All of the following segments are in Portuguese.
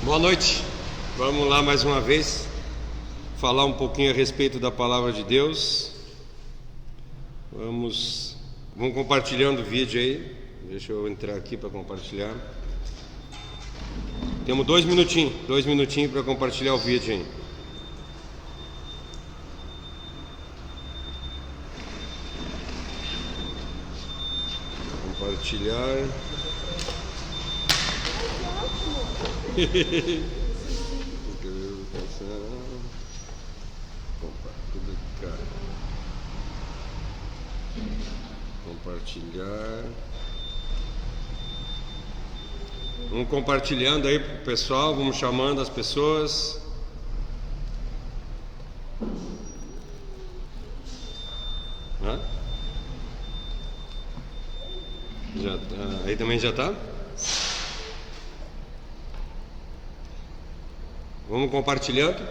Boa noite, vamos lá mais uma vez falar um pouquinho a respeito da palavra de Deus. Vamos compartilhando o vídeo aí. Deixa eu entrar aqui para compartilhar. Temos dois minutinhos para compartilhar o vídeo aí. Compartilhar. Compartilhar. Vamos compartilhando aí pro pessoal, vamos chamando as pessoas. Já tá, aí também já tá? Vamos compartilhando.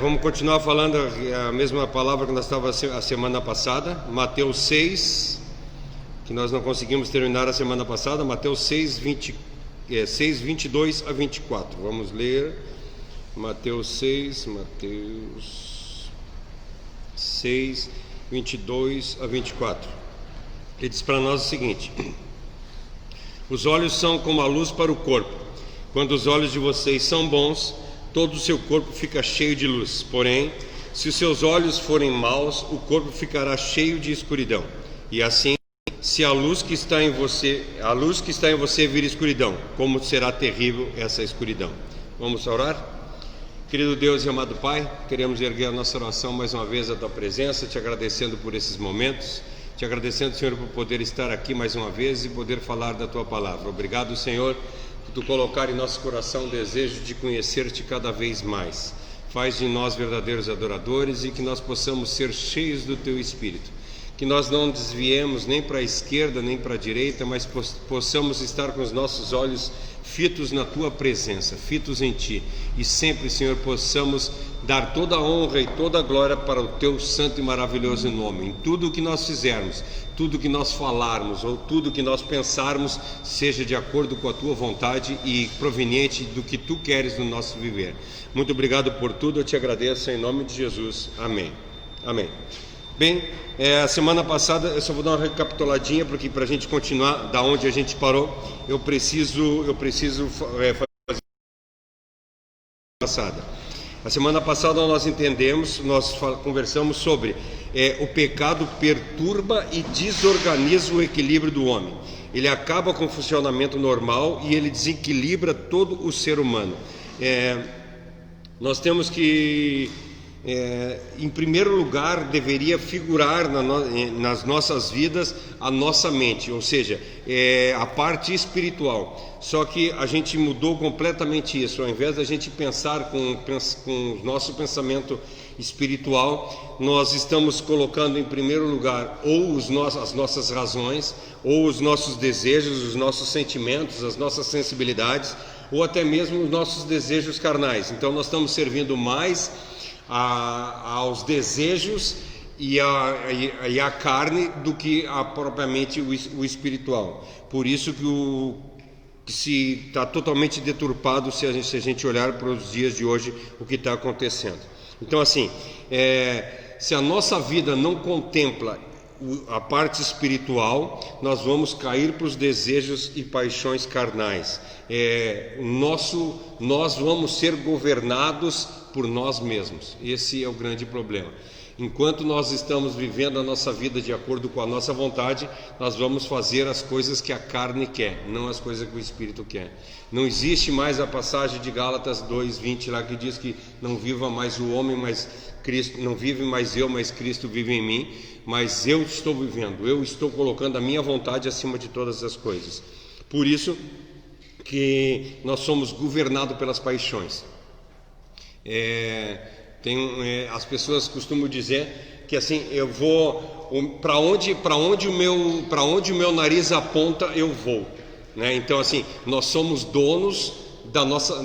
Vamos continuar falando a mesma palavra que nós estávamos a semana passada, Mateus 6, que nós não conseguimos terminar a semana passada, Mateus 6, 22 a 24. Vamos ler Mateus 6, 22 a 24. Ele diz para nós o seguinte: os olhos são como a luz para o corpo. Quando os olhos de vocês são bons, todo o seu corpo fica cheio de luz. Porém, se os seus olhos forem maus, o corpo ficará cheio de escuridão. E assim, se a luz que está em você vir escuridão, como será terrível essa escuridão. Vamos orar? Querido Deus e amado Pai, queremos erguer a nossa oração mais uma vez à Tua presença, te agradecendo por esses momentos, te agradecendo, Senhor, por poder estar aqui mais uma vez e poder falar da Tua palavra. Obrigado, Senhor, por Tu colocar em nosso coração o desejo de conhecer-te cada vez mais. Faz de nós verdadeiros adoradores e que nós possamos ser cheios do Teu Espírito. Que nós não desviemos nem para a esquerda nem para a direita, mas possamos estar com os nossos olhos fitos na Tua presença, fitos em Ti. E sempre, Senhor, possamos dar toda a honra e toda a glória para o Teu santo e maravilhoso nome. Em tudo o que nós fizermos, tudo o que nós falarmos ou tudo o que nós pensarmos, seja de acordo com a Tua vontade e proveniente do que Tu queres no nosso viver. Muito obrigado por tudo, eu te agradeço em nome de Jesus. Amém. Amém. Bem, a semana passada, eu só vou dar uma recapituladinha, porque para a gente continuar da onde a gente parou, eu preciso fazer a passada. A semana passada nós conversamos sobre o pecado perturba e desorganiza o equilíbrio do homem. Ele acaba com o funcionamento normal e ele desequilibra todo o ser humano. Nós temos que... em primeiro lugar, deveria figurar nas nossas vidas a nossa mente, ou seja, a parte espiritual. Só que a gente mudou completamente isso. Ao invés da gente pensar com o nosso pensamento espiritual, nós estamos colocando em primeiro lugar ou as nossas razões, ou os nossos desejos, os nossos sentimentos, as nossas sensibilidades, ou até mesmo os nossos desejos carnais. Então nós estamos servindo mais aos desejos e a carne do que propriamente o espiritual. Por isso que se está totalmente deturpado se a gente olhar para os dias de hoje, o que está acontecendo. Então, assim, se a nossa vida não contempla a parte espiritual, nós vamos cair para os desejos e paixões carnais. Nós vamos ser governados por nós mesmos. Esse é o grande problema. Enquanto nós estamos vivendo a nossa vida de acordo com a nossa vontade, nós vamos fazer as coisas que a carne quer, não as coisas que o Espírito quer. Não existe mais a passagem de Gálatas 2:20 lá que diz que não viva mais o homem, mas Cristo, não vive mais eu, mas Cristo vive em mim. Mas eu estou vivendo, eu estou colocando a minha vontade acima de todas as coisas. Por isso que nós somos governados pelas paixões. As pessoas costumam dizer que assim, eu vou para onde o meu nariz aponta, eu vou, né? Então assim, nós somos donos da nossa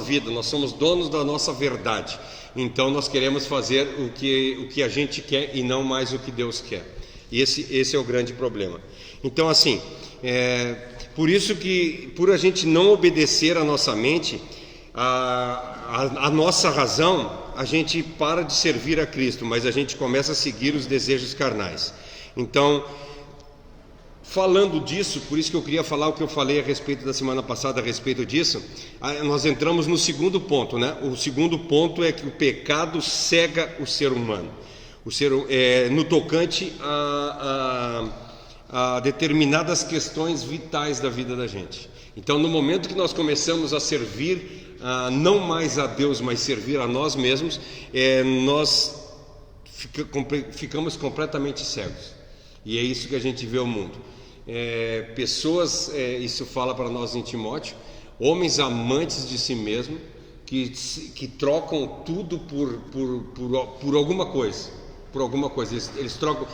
vida, nós somos donos da nossa verdade. Então nós queremos fazer o que a gente quer e não mais o que Deus quer. Esse é o grande problema. Então assim, Por isso que, por a gente não obedecer a nossa mente, a nossa razão, a gente para de servir a Cristo, mas a gente começa a seguir os desejos carnais. Então, falando disso, por isso que eu queria falar o que eu falei a respeito da semana passada, a respeito disso, nós entramos no segundo ponto, né? O segundo ponto é que o pecado cega o ser humano, no tocante a determinadas questões vitais da vida da gente. Então, no momento que nós começamos a servir, não mais a Deus, mas servir a nós mesmos, nós ficamos completamente cegos. E é isso que a gente vê o mundo. Pessoas, isso fala para nós em Timóteo, homens amantes de si mesmo, que trocam tudo por alguma coisa. Por alguma coisa. Eles trocam.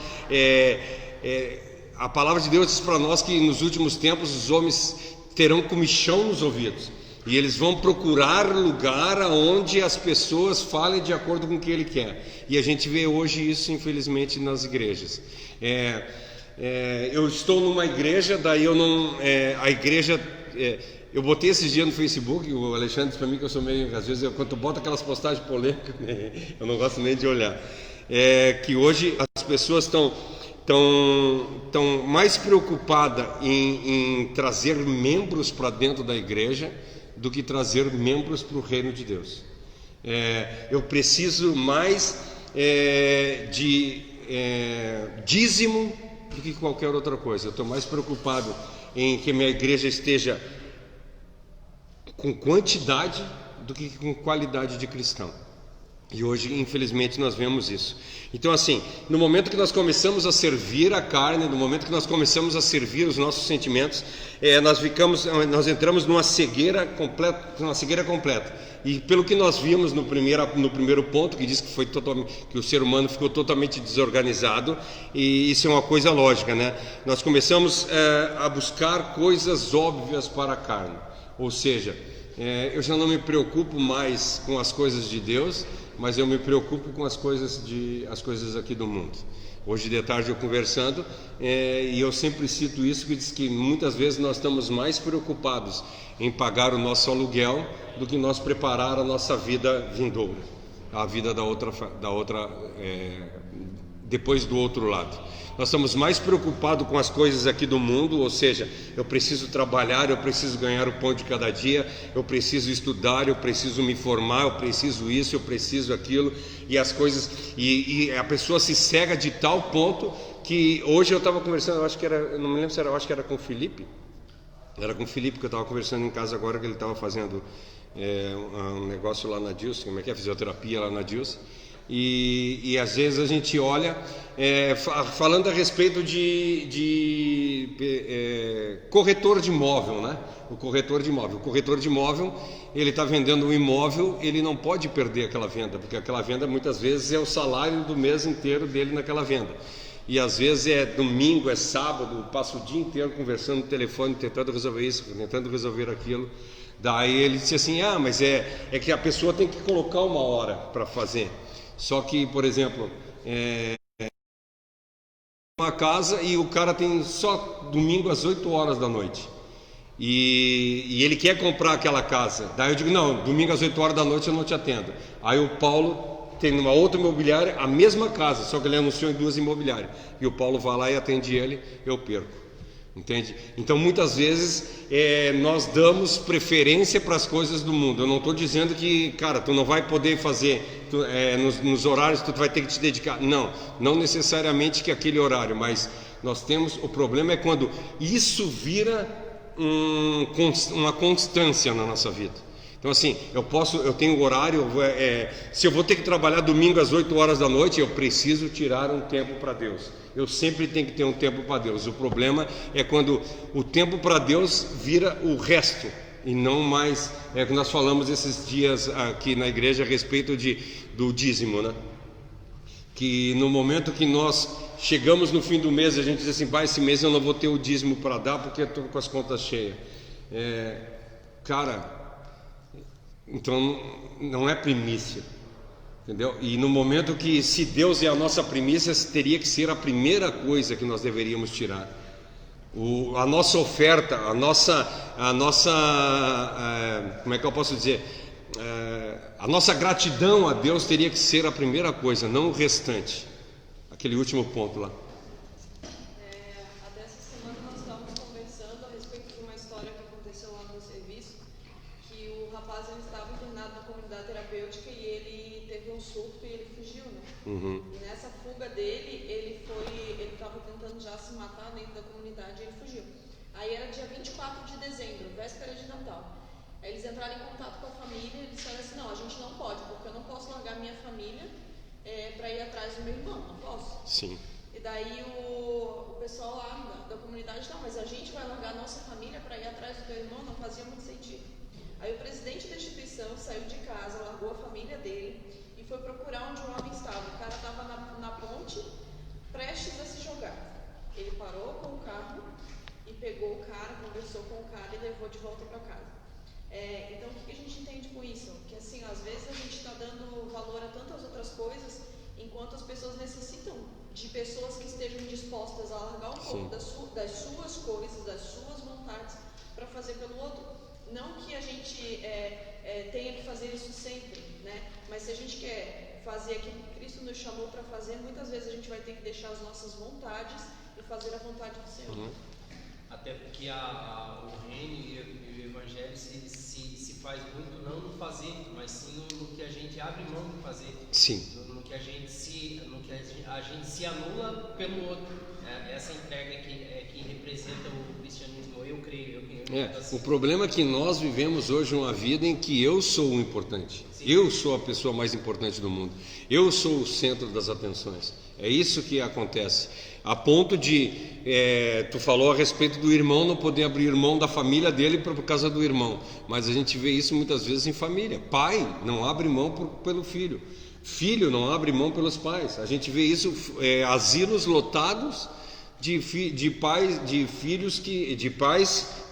A palavra de Deus diz para nós que nos últimos tempos os homens terão comichão nos ouvidos. E eles vão procurar lugar onde as pessoas falem de acordo com o que ele quer. E a gente vê hoje isso, infelizmente, nas igrejas. Eu estou numa igreja, daí eu não... a igreja... eu botei esses dias no Facebook, o Alexandre disse para mim que eu sou meio... Às vezes, quando eu boto aquelas postagens polêmicas, eu não gosto nem de olhar. Que hoje as pessoas estão mais preocupadas em trazer membros para dentro da igreja do que trazer membros para o reino de Deus. Eu preciso mais de dízimo do que qualquer outra coisa. Eu estou mais preocupado em que minha igreja esteja com quantidade do que com qualidade de cristão. E hoje, infelizmente, nós vemos isso. Então, assim, no momento que nós começamos a servir a carne, no momento que nós começamos a servir os nossos sentimentos, nós entramos numa cegueira completa. E pelo que nós vimos no primeiro ponto, que diz que o ser humano ficou totalmente desorganizado, e isso é uma coisa lógica, né? Nós começamos a buscar coisas óbvias para a carne. Ou seja, eu já não me preocupo mais com as coisas de Deus, mas eu me preocupo com as coisas aqui do mundo. Hoje de tarde eu conversando, e eu sempre cito isso, que diz que muitas vezes nós estamos mais preocupados em pagar o nosso aluguel do que nós preparar a nossa vida vindoura, a vida da outra depois do outro lado. Nós estamos mais preocupados com as coisas aqui do mundo, ou seja, eu preciso trabalhar, eu preciso ganhar o pão de cada dia, eu preciso estudar, eu preciso me formar, eu preciso isso, eu preciso aquilo, e as coisas, e a pessoa se cega de tal ponto que hoje eu estava conversando, eu não me lembro se era, eu acho que era com o Felipe, que eu estava conversando em casa agora, que ele estava fazendo um negócio lá na Dilce, como é que é, fisioterapia lá na Dilce. E às vezes a gente olha falando a respeito de corretor de imóvel, né? O corretor de imóvel, ele está vendendo um imóvel, ele não pode perder aquela venda, porque aquela venda muitas vezes é o salário do mês inteiro dele naquela venda. E às vezes é domingo, é sábado, passa o dia inteiro conversando no telefone, tentando resolver isso, tentando resolver aquilo. Daí ele disse assim, mas é que a pessoa tem que colocar uma hora para fazer. Só que, por exemplo, uma casa e o cara tem só domingo às 8 horas da noite. E ele quer comprar aquela casa. Daí eu digo, não, domingo às 8 horas da noite eu não te atendo. Aí o Paulo tem numa outra imobiliária a mesma casa, só que ele anunciou em 2 imobiliárias. E o Paulo vai lá e atende ele, eu perco. Entende? Então muitas vezes nós damos preferência para as coisas do mundo. Eu não estou dizendo que, cara, tu não vai poder fazer nos horários, tu vai ter que te dedicar. Não necessariamente que aquele horário, mas nós temos, o problema é quando isso vira uma constância na nossa vida. Então assim, eu tenho horário, se eu vou ter que trabalhar domingo às 8 horas da noite, eu preciso tirar um tempo para Deus. Eu sempre tenho que ter um tempo para Deus. O problema é quando o tempo para Deus vira o resto e não mais. Que nós falamos esses dias aqui na igreja a respeito do dízimo, né? Que no momento que nós chegamos no fim do mês, a gente diz assim, esse mês eu não vou ter o dízimo para dar porque eu estou com as contas cheias. Então não é primícia. Entendeu? E no momento que, se Deus é a nossa primícia, teria que ser a primeira coisa que nós deveríamos tirar. A nossa oferta, como é que eu posso dizer? A nossa gratidão a Deus teria que ser a primeira coisa, não o restante. Aquele último ponto lá. Até essa semana nós estávamos conversando a respeito de uma história que aconteceu lá no serviço, que o rapaz ele estava internado na comunidade terapêutica e ele teve um surto e ele fugiu, né? E nessa fuga dele, ele estava tentando já se matar dentro da comunidade e ele fugiu. Aí era dia 24 de dezembro, véspera de Natal. Aí eles entraram em contato com a família e disseram assim, não, a gente não pode, porque eu não posso largar minha família para ir atrás do meu irmão, não posso. Sim. E daí o pessoal lá da comunidade, não, mas a gente vai largar a nossa família para ir atrás do teu irmão, não fazia muito sentido. Aí o presidente da instituição saiu de casa, largou a família dele e foi procurar onde o homem estava. O cara estava na ponte, prestes a se jogar. Ele parou com o carro e pegou o cara, conversou com o cara e levou de volta para casa. Então o que a gente entende com isso? Que assim, às vezes a gente está dando valor a tantas outras coisas, enquanto as pessoas necessitam de pessoas que estejam dispostas a largar um pouco das suas coisas, das suas vontades, para fazer pelo outro. Não que a gente tenha que fazer isso sempre, né? Mas se a gente quer fazer aquilo que Cristo nos chamou para fazer, muitas vezes a gente vai ter que deixar as nossas vontades e fazer a vontade do Senhor. Até porque o reino e o evangelho se faz muito não no fazer, mas sim no que a gente abre mão de fazer. Sim. No que a gente se anula pelo outro. Essa entrega que representa o cristianismo, eu creio. O problema é que nós vivemos hoje uma vida em que eu sou o importante. Sim. Eu sou a pessoa mais importante do mundo. Eu sou o centro das atenções. É isso que acontece. A ponto de, tu falou a respeito do irmão não poder abrir mão da família dele por causa do irmão. Mas a gente vê isso muitas vezes em família. Pai não abre mão pelo filho. Filho não abre mão pelos pais. A gente vê isso, asilos lotados de pais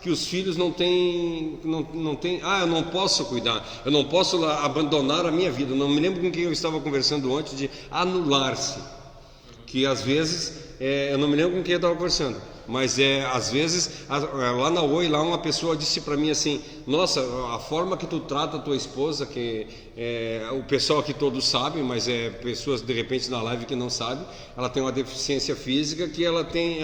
que os filhos não têm, eu não posso cuidar, eu não posso abandonar a minha vida. Eu não me lembro com quem eu estava conversando ontem de anular-se, que às vezes, eu não me lembro com quem eu estava conversando, mas às vezes, lá na Oi, lá uma pessoa disse para mim assim, nossa, a forma que tu trata a tua esposa, que o pessoal aqui todos sabem, mas pessoas de repente na live que não sabem, ela tem uma deficiência física que ela tem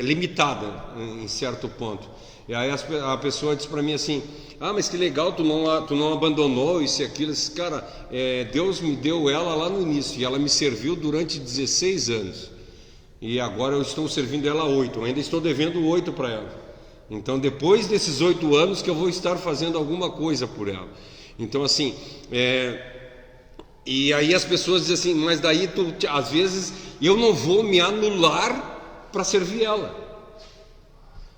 limitada em certo ponto. E aí a pessoa disse para mim assim, mas que legal, tu não abandonou isso e aquilo. Disse, cara, Deus me deu ela lá no início e ela me serviu durante 16 anos. E agora eu estou servindo ela 8, eu ainda estou devendo 8 para ela. Então depois desses 8 anos que eu vou estar fazendo alguma coisa por ela. Então assim, e aí as pessoas dizem assim, mas daí às vezes eu não vou me anular para servir ela.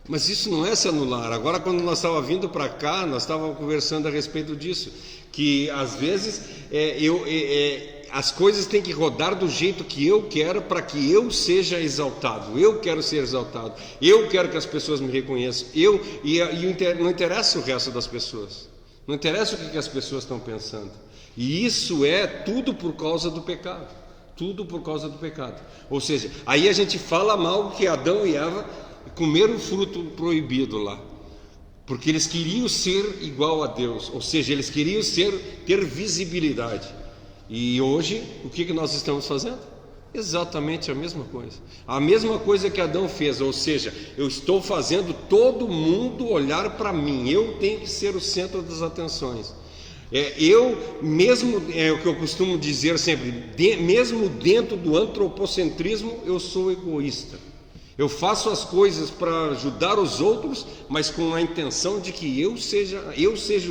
Mas isso não é se anular. Agora quando nós estávamos vindo para cá, nós estávamos conversando a respeito disso, que às vezes as coisas têm que rodar do jeito que eu quero para que eu seja exaltado. Eu quero ser exaltado. Eu quero que as pessoas me reconheçam. Não interessa o resto das pessoas. Não interessa o que as pessoas estão pensando. E isso é tudo por causa do pecado. Tudo por causa do pecado. Ou seja, aí a gente fala mal que Adão e Eva comeram o fruto proibido lá. Porque eles queriam ser igual a Deus. Ou seja, eles queriam ter visibilidade. E hoje, o que nós estamos fazendo? Exatamente a mesma coisa. A mesma coisa que Adão fez, ou seja, eu estou fazendo todo mundo olhar para mim. Eu tenho que ser o centro das atenções. O que eu costumo dizer sempre, mesmo dentro do antropocentrismo, eu sou egoísta. Eu faço as coisas para ajudar os outros, mas com a intenção de que eu seja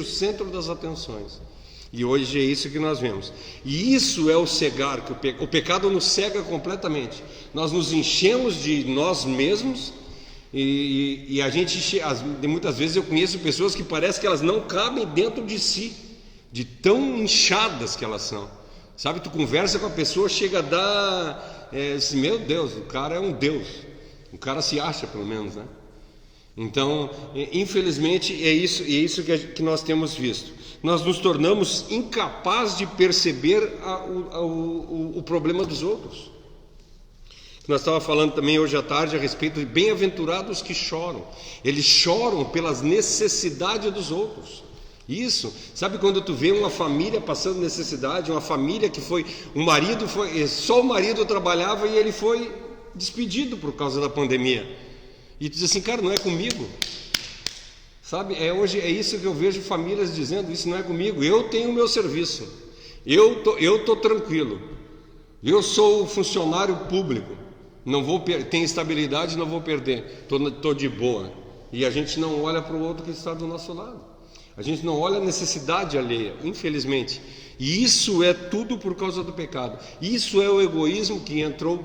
o centro das atenções. E hoje é isso que nós vemos. E isso é o cegar, que o pecado nos cega completamente. Nós nos enchemos de nós mesmos e a gente, muitas vezes eu conheço pessoas que parece que elas não cabem dentro de si, de tão inchadas que elas são. Sabe, tu conversa com a pessoa, chega a dar, meu Deus, o cara é um Deus. O cara se acha, pelo menos, né? Então, infelizmente, é isso que nós temos visto. Nós nos tornamos incapazes de perceber o problema dos outros. Nós estávamos falando também hoje à tarde a respeito de bem-aventurados que choram. Eles choram pelas necessidades dos outros. Isso, sabe quando tu vê uma família passando necessidade, uma família que só o marido trabalhava e ele foi despedido por causa da pandemia. E tu diz assim, cara, não é comigo. Sabe, hoje é isso que eu vejo famílias dizendo, isso não é comigo, eu tenho o meu serviço, eu tô tranquilo, eu sou funcionário público, tenho estabilidade, não vou perder, tô de boa. E a gente não olha para o outro que está do nosso lado, a gente não olha a necessidade alheia, infelizmente. E isso é tudo por causa do pecado. Isso é o egoísmo que entrou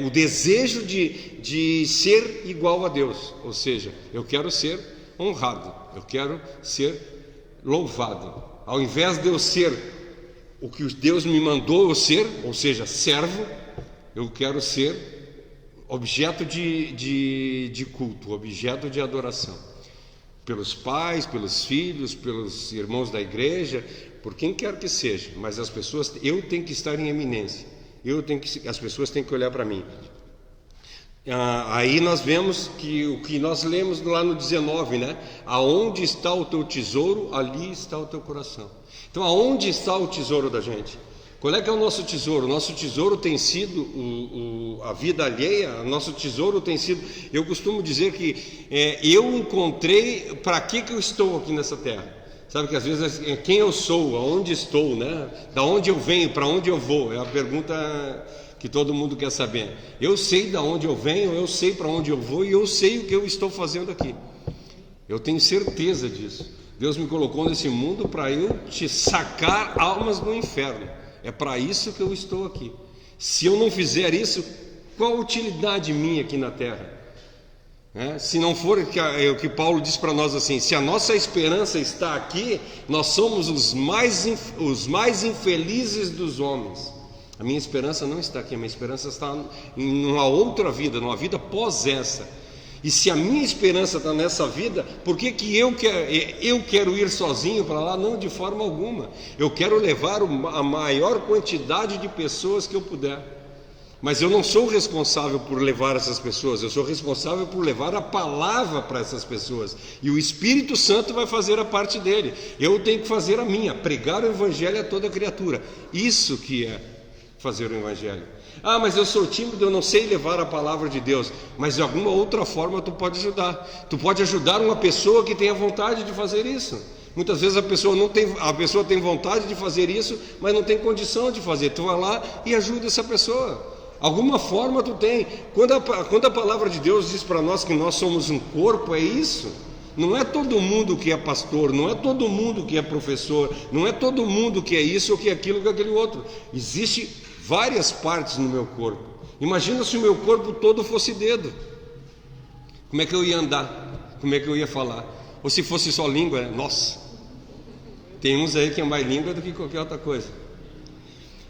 o desejo de ser igual a Deus. Ou seja, eu quero ser honrado, eu quero ser louvado. Ao invés de eu ser o que Deus me mandou eu ser, ou seja, servo, eu quero ser objeto de culto, objeto de adoração. Pelos pais, pelos filhos, pelos irmãos da igreja, por quem quer que seja, mas as pessoas, eu tenho que estar em eminência, as pessoas têm que olhar para mim. Aí nós vemos que o que nós lemos lá no 19, né? Aonde está o teu tesouro, ali está o teu coração. Então, aonde está o tesouro da gente? Qual é que é o nosso tesouro? O nosso tesouro tem sido a vida alheia, o nosso tesouro tem sido... Eu costumo dizer que eu encontrei para que eu estou aqui nessa terra. Sabe que às vezes quem eu sou, aonde estou, né? Da onde eu venho, para onde eu vou? É a pergunta que todo mundo quer saber. Eu sei da onde eu venho, eu sei para onde eu vou e eu sei o que eu estou fazendo aqui. Eu tenho certeza disso. Deus me colocou nesse mundo para eu te sacar almas do inferno. É para isso que eu estou aqui. Se eu não fizer isso, qual a utilidade minha aqui na terra? Se não for o que Paulo diz para nós assim, se a nossa esperança está aqui, nós somos os mais infelizes dos homens. A minha esperança não está aqui, a minha esperança está em uma outra vida, numa vida pós essa. E se a minha esperança está nessa vida, por que eu quero ir sozinho para lá? Não, de forma alguma. Eu quero levar a maior quantidade de pessoas que eu puder. Mas eu não sou responsável por levar essas pessoas, eu sou responsável por levar a palavra para essas pessoas. E o Espírito Santo vai fazer a parte dele. Eu tenho que fazer a minha, pregar o Evangelho a toda criatura. Isso que é fazer o Evangelho. Mas eu sou tímido, eu não sei levar a palavra de Deus. Mas de alguma outra forma tu pode ajudar. Tu pode ajudar uma pessoa que tenha vontade de fazer isso. Muitas vezes a pessoa tem vontade de fazer isso, mas não tem condição de fazer. Tu vai lá e ajuda essa pessoa. Alguma forma tu tem. Quando a palavra de Deus diz para nós que nós somos um corpo, é isso. Não é todo mundo que é pastor, não é todo mundo que é professor, não é todo mundo que é isso ou que é aquilo ou que é aquele outro. Existem várias partes no meu corpo. Imagina se o meu corpo todo fosse dedo. Como é que eu ia andar? Como é que eu ia falar? Ou se fosse só língua, nossa. Tem uns aí que é mais língua do que qualquer outra coisa.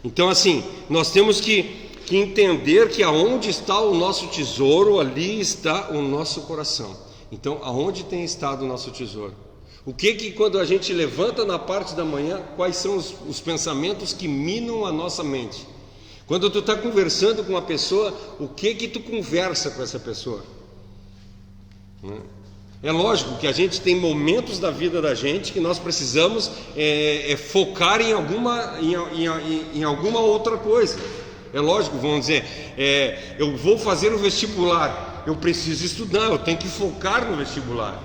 Então assim, nós temos que entender que aonde está o nosso tesouro, ali está o nosso coração. Então, aonde tem estado o nosso tesouro? O que quando a gente levanta na parte da manhã, quais são os pensamentos que minam a nossa mente? Quando tu está conversando com uma pessoa, o que tu conversa com essa pessoa? É lógico que a gente tem momentos da vida da gente que nós precisamos focar em alguma outra coisa. É lógico, vamos dizer, eu vou fazer o vestibular, eu preciso estudar, eu tenho que focar no vestibular.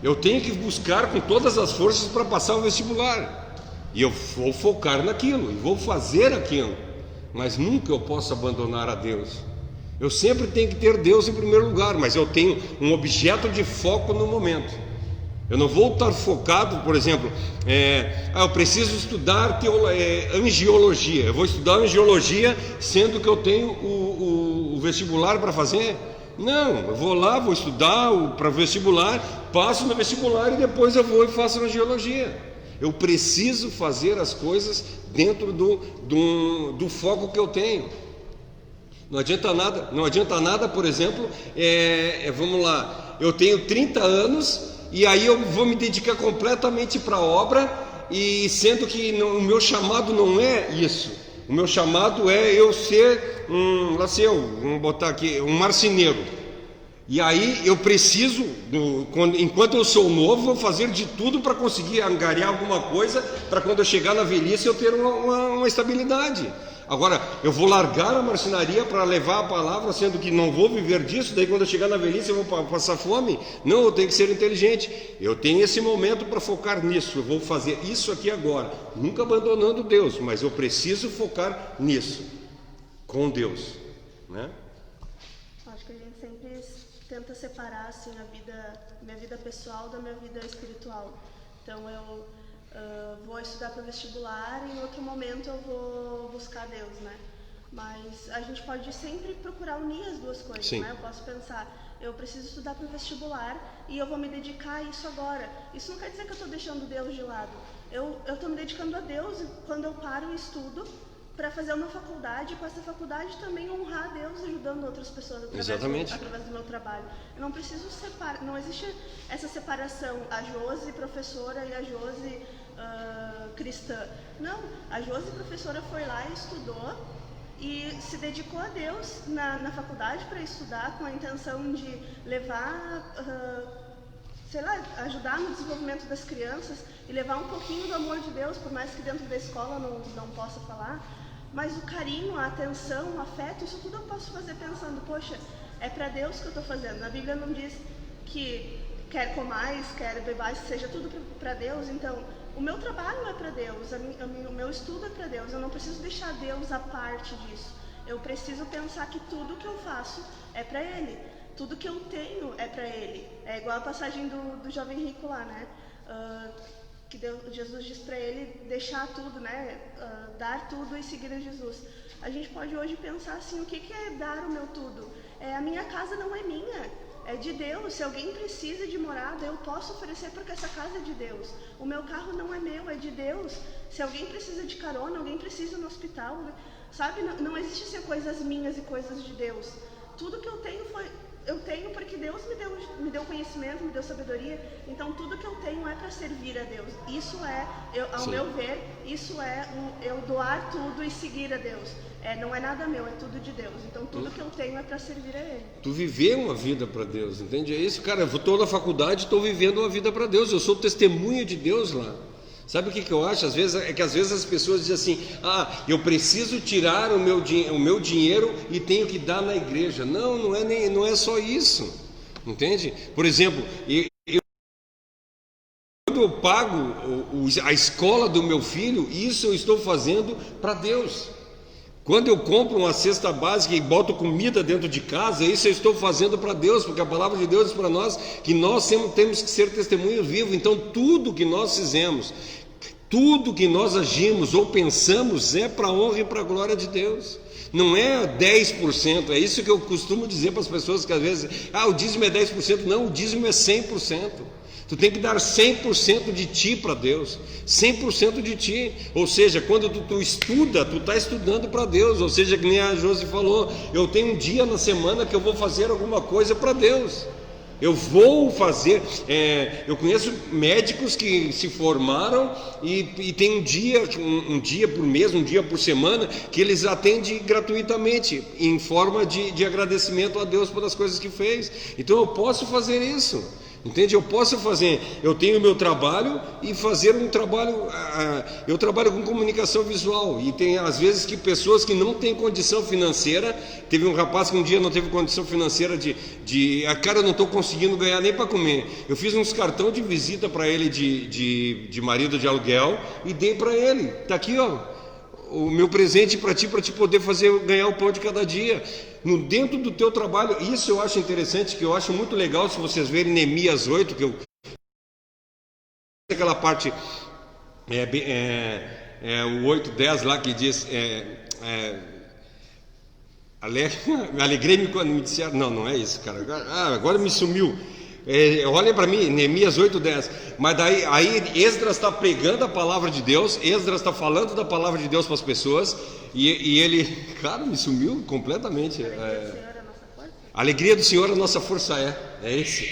Eu tenho que buscar com todas as forças para passar o vestibular. E eu vou focar naquilo, e vou fazer aquilo. Mas nunca eu posso abandonar a Deus. Eu sempre tenho que ter Deus em primeiro lugar, mas eu tenho um objeto de foco no momento. Eu não vou estar focado, por exemplo, eu preciso estudar angiologia. Eu vou estudar angiologia sendo que eu tenho o vestibular para fazer? Não, eu vou lá, vou estudar para vestibular, passo no vestibular e depois eu vou e faço angiologia. Eu preciso fazer as coisas dentro do foco que eu tenho. Não adianta nada, por exemplo, vamos lá, eu tenho 30 anos e aí eu vou me dedicar completamente para a obra, e sendo que o meu chamado não é isso. O meu chamado é eu ser vamos botar aqui, um marceneiro. E aí eu preciso, enquanto eu sou novo, vou fazer de tudo para conseguir angariar alguma coisa, para quando eu chegar na velhice eu ter uma estabilidade. Agora, eu vou largar a marcenaria para levar a palavra, sendo que não vou viver disso, daí quando eu chegar na velhice eu vou passar fome? Não, eu tenho que ser inteligente. Eu tenho esse momento para focar nisso, eu vou fazer isso aqui agora, nunca abandonando Deus, mas eu preciso focar nisso, com Deus, né? Acho que a gente sempre tenta separar assim minha vida pessoal da minha vida espiritual. Então eu vou estudar para o vestibular e em outro momento eu vou buscar Deus, né? Mas a gente pode sempre procurar unir as duas coisas, Sim. né? Eu posso pensar, eu preciso estudar para o vestibular e eu vou me dedicar a isso agora. Isso não quer dizer que eu estou deixando Deus de lado. Eu estou me dedicando a Deus quando eu paro e estudo para fazer uma faculdade, e com essa faculdade também honrar a Deus, ajudando outras pessoas através do meu trabalho. Eu não preciso separar, não existe essa separação, a Josi professora e a Josi cristã. Não, a Josi professora foi lá e estudou e se dedicou a Deus na faculdade para estudar com a intenção de levar, ajudar no desenvolvimento das crianças e levar um pouquinho do amor de Deus, por mais que dentro da escola não possa falar. Mas o carinho, a atenção, o afeto, isso tudo eu posso fazer pensando, poxa, é para Deus que eu estou fazendo. A Bíblia não diz que quer comais, quer bebais, seja tudo para Deus. Então, o meu trabalho é para Deus, o meu estudo é para Deus. Eu não preciso deixar Deus à parte disso. Eu preciso pensar que tudo que eu faço é para Ele. Tudo que eu tenho é para Ele. É igual a passagem do jovem rico lá, né? Que Jesus diz para ele deixar tudo, né? Dar tudo e seguir a Jesus. A gente pode hoje pensar assim, o que é dar o meu tudo? A minha casa não é minha, é de Deus. Se alguém precisa de morada, eu posso oferecer porque essa casa é de Deus. O meu carro não é meu, é de Deus. Se alguém precisa de carona, alguém precisa no hospital, sabe? Não existe ser coisas minhas e coisas de Deus. Tudo que eu tenho eu tenho porque Deus me deu conhecimento, me deu sabedoria. Então tudo que eu tenho é para servir a Deus. Isso ao meu ver, isso é eu doar tudo e seguir a Deus. Não é nada meu, é tudo de Deus. Então tudo que eu tenho é para servir a Ele. Tu viver uma vida para Deus, entende? É isso, cara. Eu estou na faculdade, estou vivendo uma vida para Deus. Eu sou testemunha de Deus lá. Sabe o que eu acho? Às vezes as pessoas dizem assim, eu preciso tirar o meu dinheiro e tenho que dar na igreja. Não é só isso, entende? Por exemplo, quando eu pago a escola do meu filho, isso eu estou fazendo para Deus. Quando eu compro uma cesta básica e boto comida dentro de casa, isso eu estou fazendo para Deus, porque a palavra de Deus diz para nós que nós sempre temos que ser testemunhos vivos. Então tudo que nós fizemos, tudo que nós agimos ou pensamos é para a honra e para a glória de Deus. Não é 10%, é isso que eu costumo dizer para as pessoas que às vezes, o dízimo é 10%, não, o dízimo é 100%. Tu tem que dar 100% de ti para Deus, 100% de ti. Ou seja, quando tu estuda, tu está estudando para Deus. Ou seja, que nem a Josi falou, eu tenho um dia na semana que eu vou fazer alguma coisa para Deus. Eu vou fazer, eu conheço médicos que se formaram e tem um dia por mês, um dia por semana, que eles atendem gratuitamente, em forma de agradecimento a Deus pelas coisas que fez. Então eu posso fazer isso. Entende? Eu tenho o meu trabalho e fazer um trabalho, eu trabalho com comunicação visual e tem às vezes que pessoas que não têm condição financeira, teve um rapaz que um dia não teve condição financeira cara, eu não estou conseguindo ganhar nem para comer, eu fiz uns cartão de visita para ele de marido de aluguel e dei para ele, está aqui o meu presente para ti poder ganhar o pão de cada dia. Dentro do teu trabalho, isso eu acho interessante, que eu acho muito legal, se vocês verem Neemias 8, aquela parte, o 8:10 lá que diz, alegrei-me quando me disseram, não é isso, cara, agora me sumiu. Olha para mim, Neemias 8:10. Mas aí Esdras está pregando a palavra de Deus, Esdras está falando da palavra de Deus para as pessoas, e ele, cara, me sumiu completamente. Alegria do Senhor é a nossa força. A alegria do Senhor é a nossa força, é isso.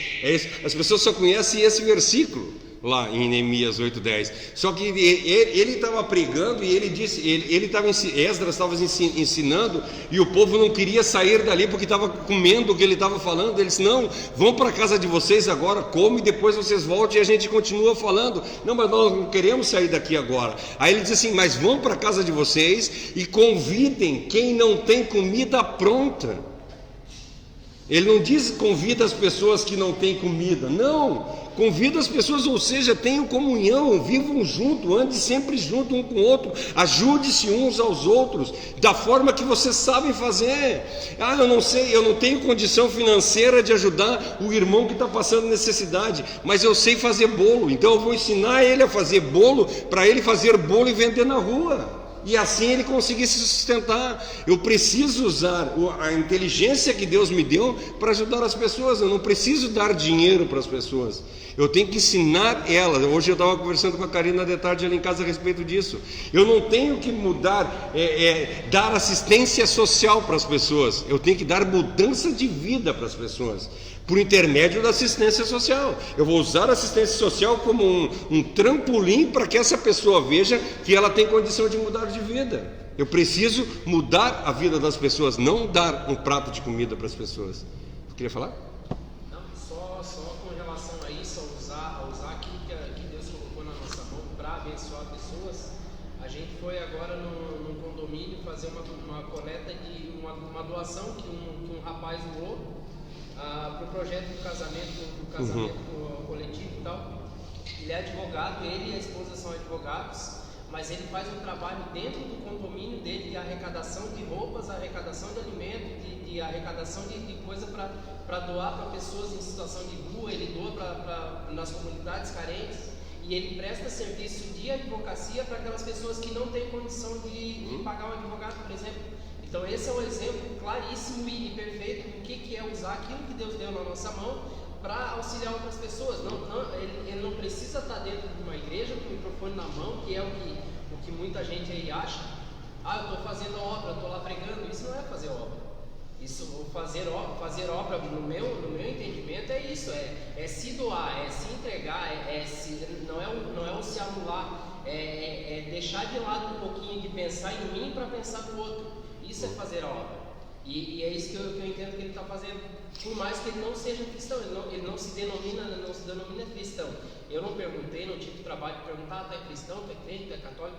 As pessoas só conhecem esse versículo. lá em Neemias 8:10. Só que ele estava pregando e ele disse, Esdras estava ensinando, e o povo não queria sair dali porque estava comendo o que ele estava falando. Ele disse: não, vão para a casa de vocês agora, come, e depois vocês voltam e a gente continua falando. Não, mas nós não queremos sair daqui agora. Aí ele disse assim: mas vão para a casa de vocês e convidem quem não tem comida pronta. Ele não diz convida as pessoas que não têm comida, não, convida as pessoas, ou seja, tenham comunhão, vivam junto, andem sempre junto um com o outro, ajude-se uns aos outros, da forma que vocês sabem fazer. Eu não sei, eu não tenho condição financeira de ajudar o irmão que está passando necessidade, mas eu sei fazer bolo, então eu vou ensinar ele a fazer bolo, para ele fazer bolo e vender na rua, e assim ele conseguir se sustentar. Eu preciso usar a inteligência que Deus me deu para ajudar as pessoas. Eu não preciso dar dinheiro para as pessoas, eu tenho que ensinar elas. Hoje eu estava conversando com a Karina de tarde ali em casa a respeito disso. Eu não tenho que mudar, dar assistência social para as pessoas, eu tenho que dar mudança de vida para as pessoas, por intermédio da assistência social. Eu vou usar a assistência social como um trampolim para que essa pessoa veja que ela tem condição de mudar de vida. Eu preciso mudar a vida das pessoas, não dar um prato de comida para as pessoas. Você queria falar? Não, só com relação a isso, a usar aquilo que Deus colocou na nossa mão para abençoar pessoas. A gente foi agora num condomínio fazer uma coleta de uma doação que um rapaz doou para o projeto do casamento coletivo e tal. Ele é advogado, ele e a esposa são advogados, mas ele faz um trabalho dentro do condomínio dele de arrecadação de roupas, arrecadação de alimento, de arrecadação de coisa para doar para pessoas em situação de rua. Ele doa nas comunidades carentes, e ele presta serviço de advocacia para aquelas pessoas que não têm condição de pagar um advogado, por exemplo. Então esse é um exemplo claríssimo e perfeito do que é usar aquilo que Deus deu na nossa mão para auxiliar outras pessoas. Ele não precisa estar dentro de uma igreja com o microfone na mão, que é o que muita gente aí acha. Eu estou fazendo obra, estou lá pregando. Isso não é fazer obra. Isso, fazer obra, no meu entendimento, é isso, é se doar, é se entregar, não é o se anular, é deixar de lado um pouquinho de pensar em mim para pensar no outro. Isso é fazer a obra, e é isso que eu entendo que ele está fazendo. Por mais que ele não seja cristão, ele não se denomina cristão. Eu não perguntei, não tive trabalho de perguntar: tu é cristão, tu é crente, tu é católico,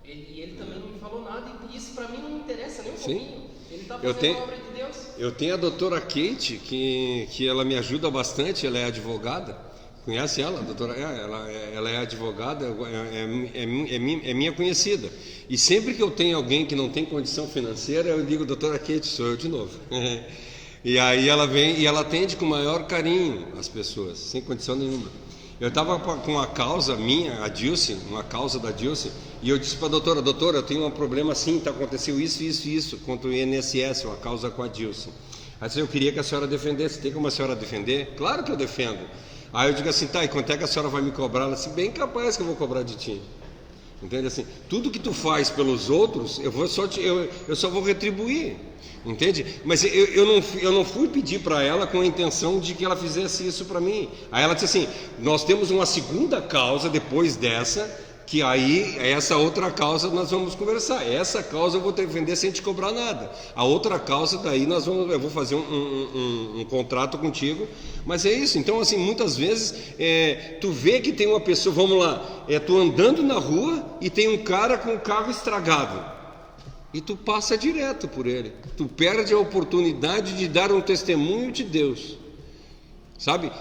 e ele também não me falou nada, e isso para mim não me interessa nem um pouquinho. Ele está fazendo a obra de Deus. Eu tenho a doutora Kate, que ela me ajuda bastante, ela é advogada. Conhece ela, doutora? Ela é advogada, é minha conhecida. E sempre que eu tenho alguém que não tem condição financeira, eu digo: doutora Kate, sou eu de novo. E aí ela vem e ela atende com o maior carinho as pessoas, sem condição nenhuma. Eu estava com uma causa minha, a Dilce, uma causa da Dilce, e eu disse para a doutora: doutora, eu tenho um problema assim, aconteceu isso contra o INSS, uma causa com a Dilce. Aí eu queria que a senhora defendesse. Tem como a senhora defender? Claro que eu defendo. Aí eu digo assim: tá, e quanto é que a senhora vai me cobrar? Ela disse: bem capaz que eu vou cobrar de ti. Entende? Assim, tudo que tu faz pelos outros, eu só vou retribuir. Entende? Mas eu não fui pedir para ela com a intenção de que ela fizesse isso para mim. Aí ela disse assim: nós temos uma segunda causa depois dessa, que aí essa outra causa nós vamos conversar. Essa causa eu vou defender sem te cobrar nada. A outra causa daí eu vou fazer um contrato contigo. Mas é isso. Então assim, muitas vezes tu vê que tem uma pessoa, vamos lá, tu andando na rua e tem um cara com o carro estragado, e tu passa direto por ele. Tu perde a oportunidade de dar um testemunho de Deus. Sabe,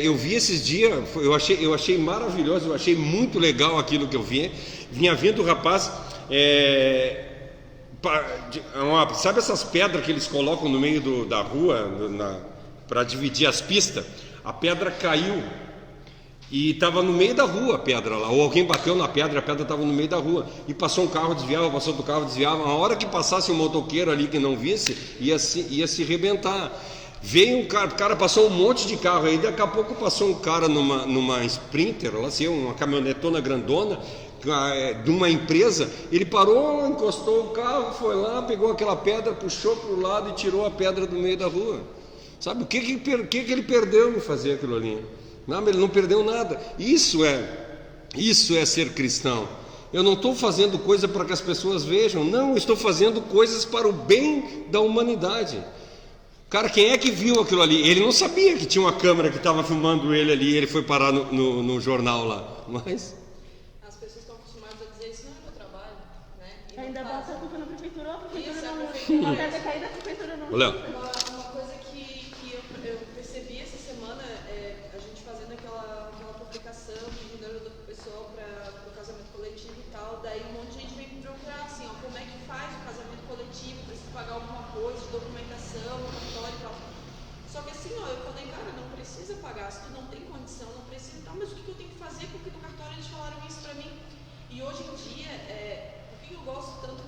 eu vi esses dias, eu achei maravilhoso, eu achei muito legal aquilo que eu vi. Vinha vindo o rapaz, sabe essas pedras que eles colocam no meio da rua para dividir as pistas? A pedra caiu e estava no meio da rua a pedra lá, ou alguém bateu na pedra, a pedra estava no meio da rua, e passou um carro, desviava, passou outro carro, desviava. A hora que passasse um motoqueiro ali que não visse, ia se arrebentar. Veio um cara, o cara passou um monte de carro aí, daqui a pouco passou um cara numa Sprinter, lá assim, uma caminhonetona grandona, de uma empresa. Ele parou, encostou o carro, foi lá, pegou aquela pedra, puxou para o lado e tirou a pedra do meio da rua. Sabe, o que ele perdeu em fazer aquilo ali? Não, ele não perdeu nada. Isso é ser cristão. Eu não estou fazendo coisa para que as pessoas vejam. Não, eu estou fazendo coisas para o bem da humanidade. Cara, quem é que viu aquilo ali? Ele não sabia que tinha uma câmera que estava filmando ele ali. Ele foi parar no jornal lá. Mas As pessoas estão acostumadas a dizer isso não é meu trabalho, né? E não Ainda fazem. bota a culpa na prefeitura, a prefeitura Isso, a não... prefeitura. A pedra cair da prefeitura não... Ô, Léo, Uma coisa que eu percebi essa semana, a gente fazendo aquela publicação, pedindo ajuda pro pessoal para o casamento coletivo e tal, daí um monte de gente vem me procurar assim, ó, como é que faz o casamento coletivo, precisa pagar alguma coisa de documentação, cartório e tal. Só que assim, ó, eu falei, cara, não precisa pagar, se tu não tem condição, não precisa, tá, mas o que eu tenho que fazer? Porque no cartório eles falaram isso para mim. E hoje em dia, por que eu gosto tanto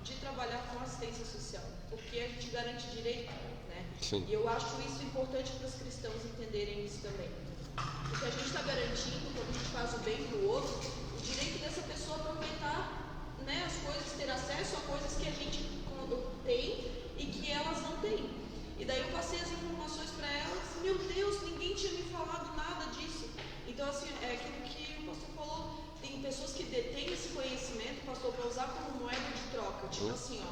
de trabalhar com assistência social? Porque a gente garante direito, né? Sim. E eu acho isso importante para os cristãos entenderem isso também. Porque a gente está garantindo, quando a gente faz o bem para o outro, o direito dessa pessoa aproveitar, né, as coisas, ter acesso a coisas que a gente tem e que elas não têm. E daí eu passei as informações para elas, meu Deus, ninguém tinha me falado nada disso. Então, assim, é aquilo que o pastor falou, tem pessoas que detêm esse conhecimento, pastor, para usar como moeda de troca. Tipo assim, ó,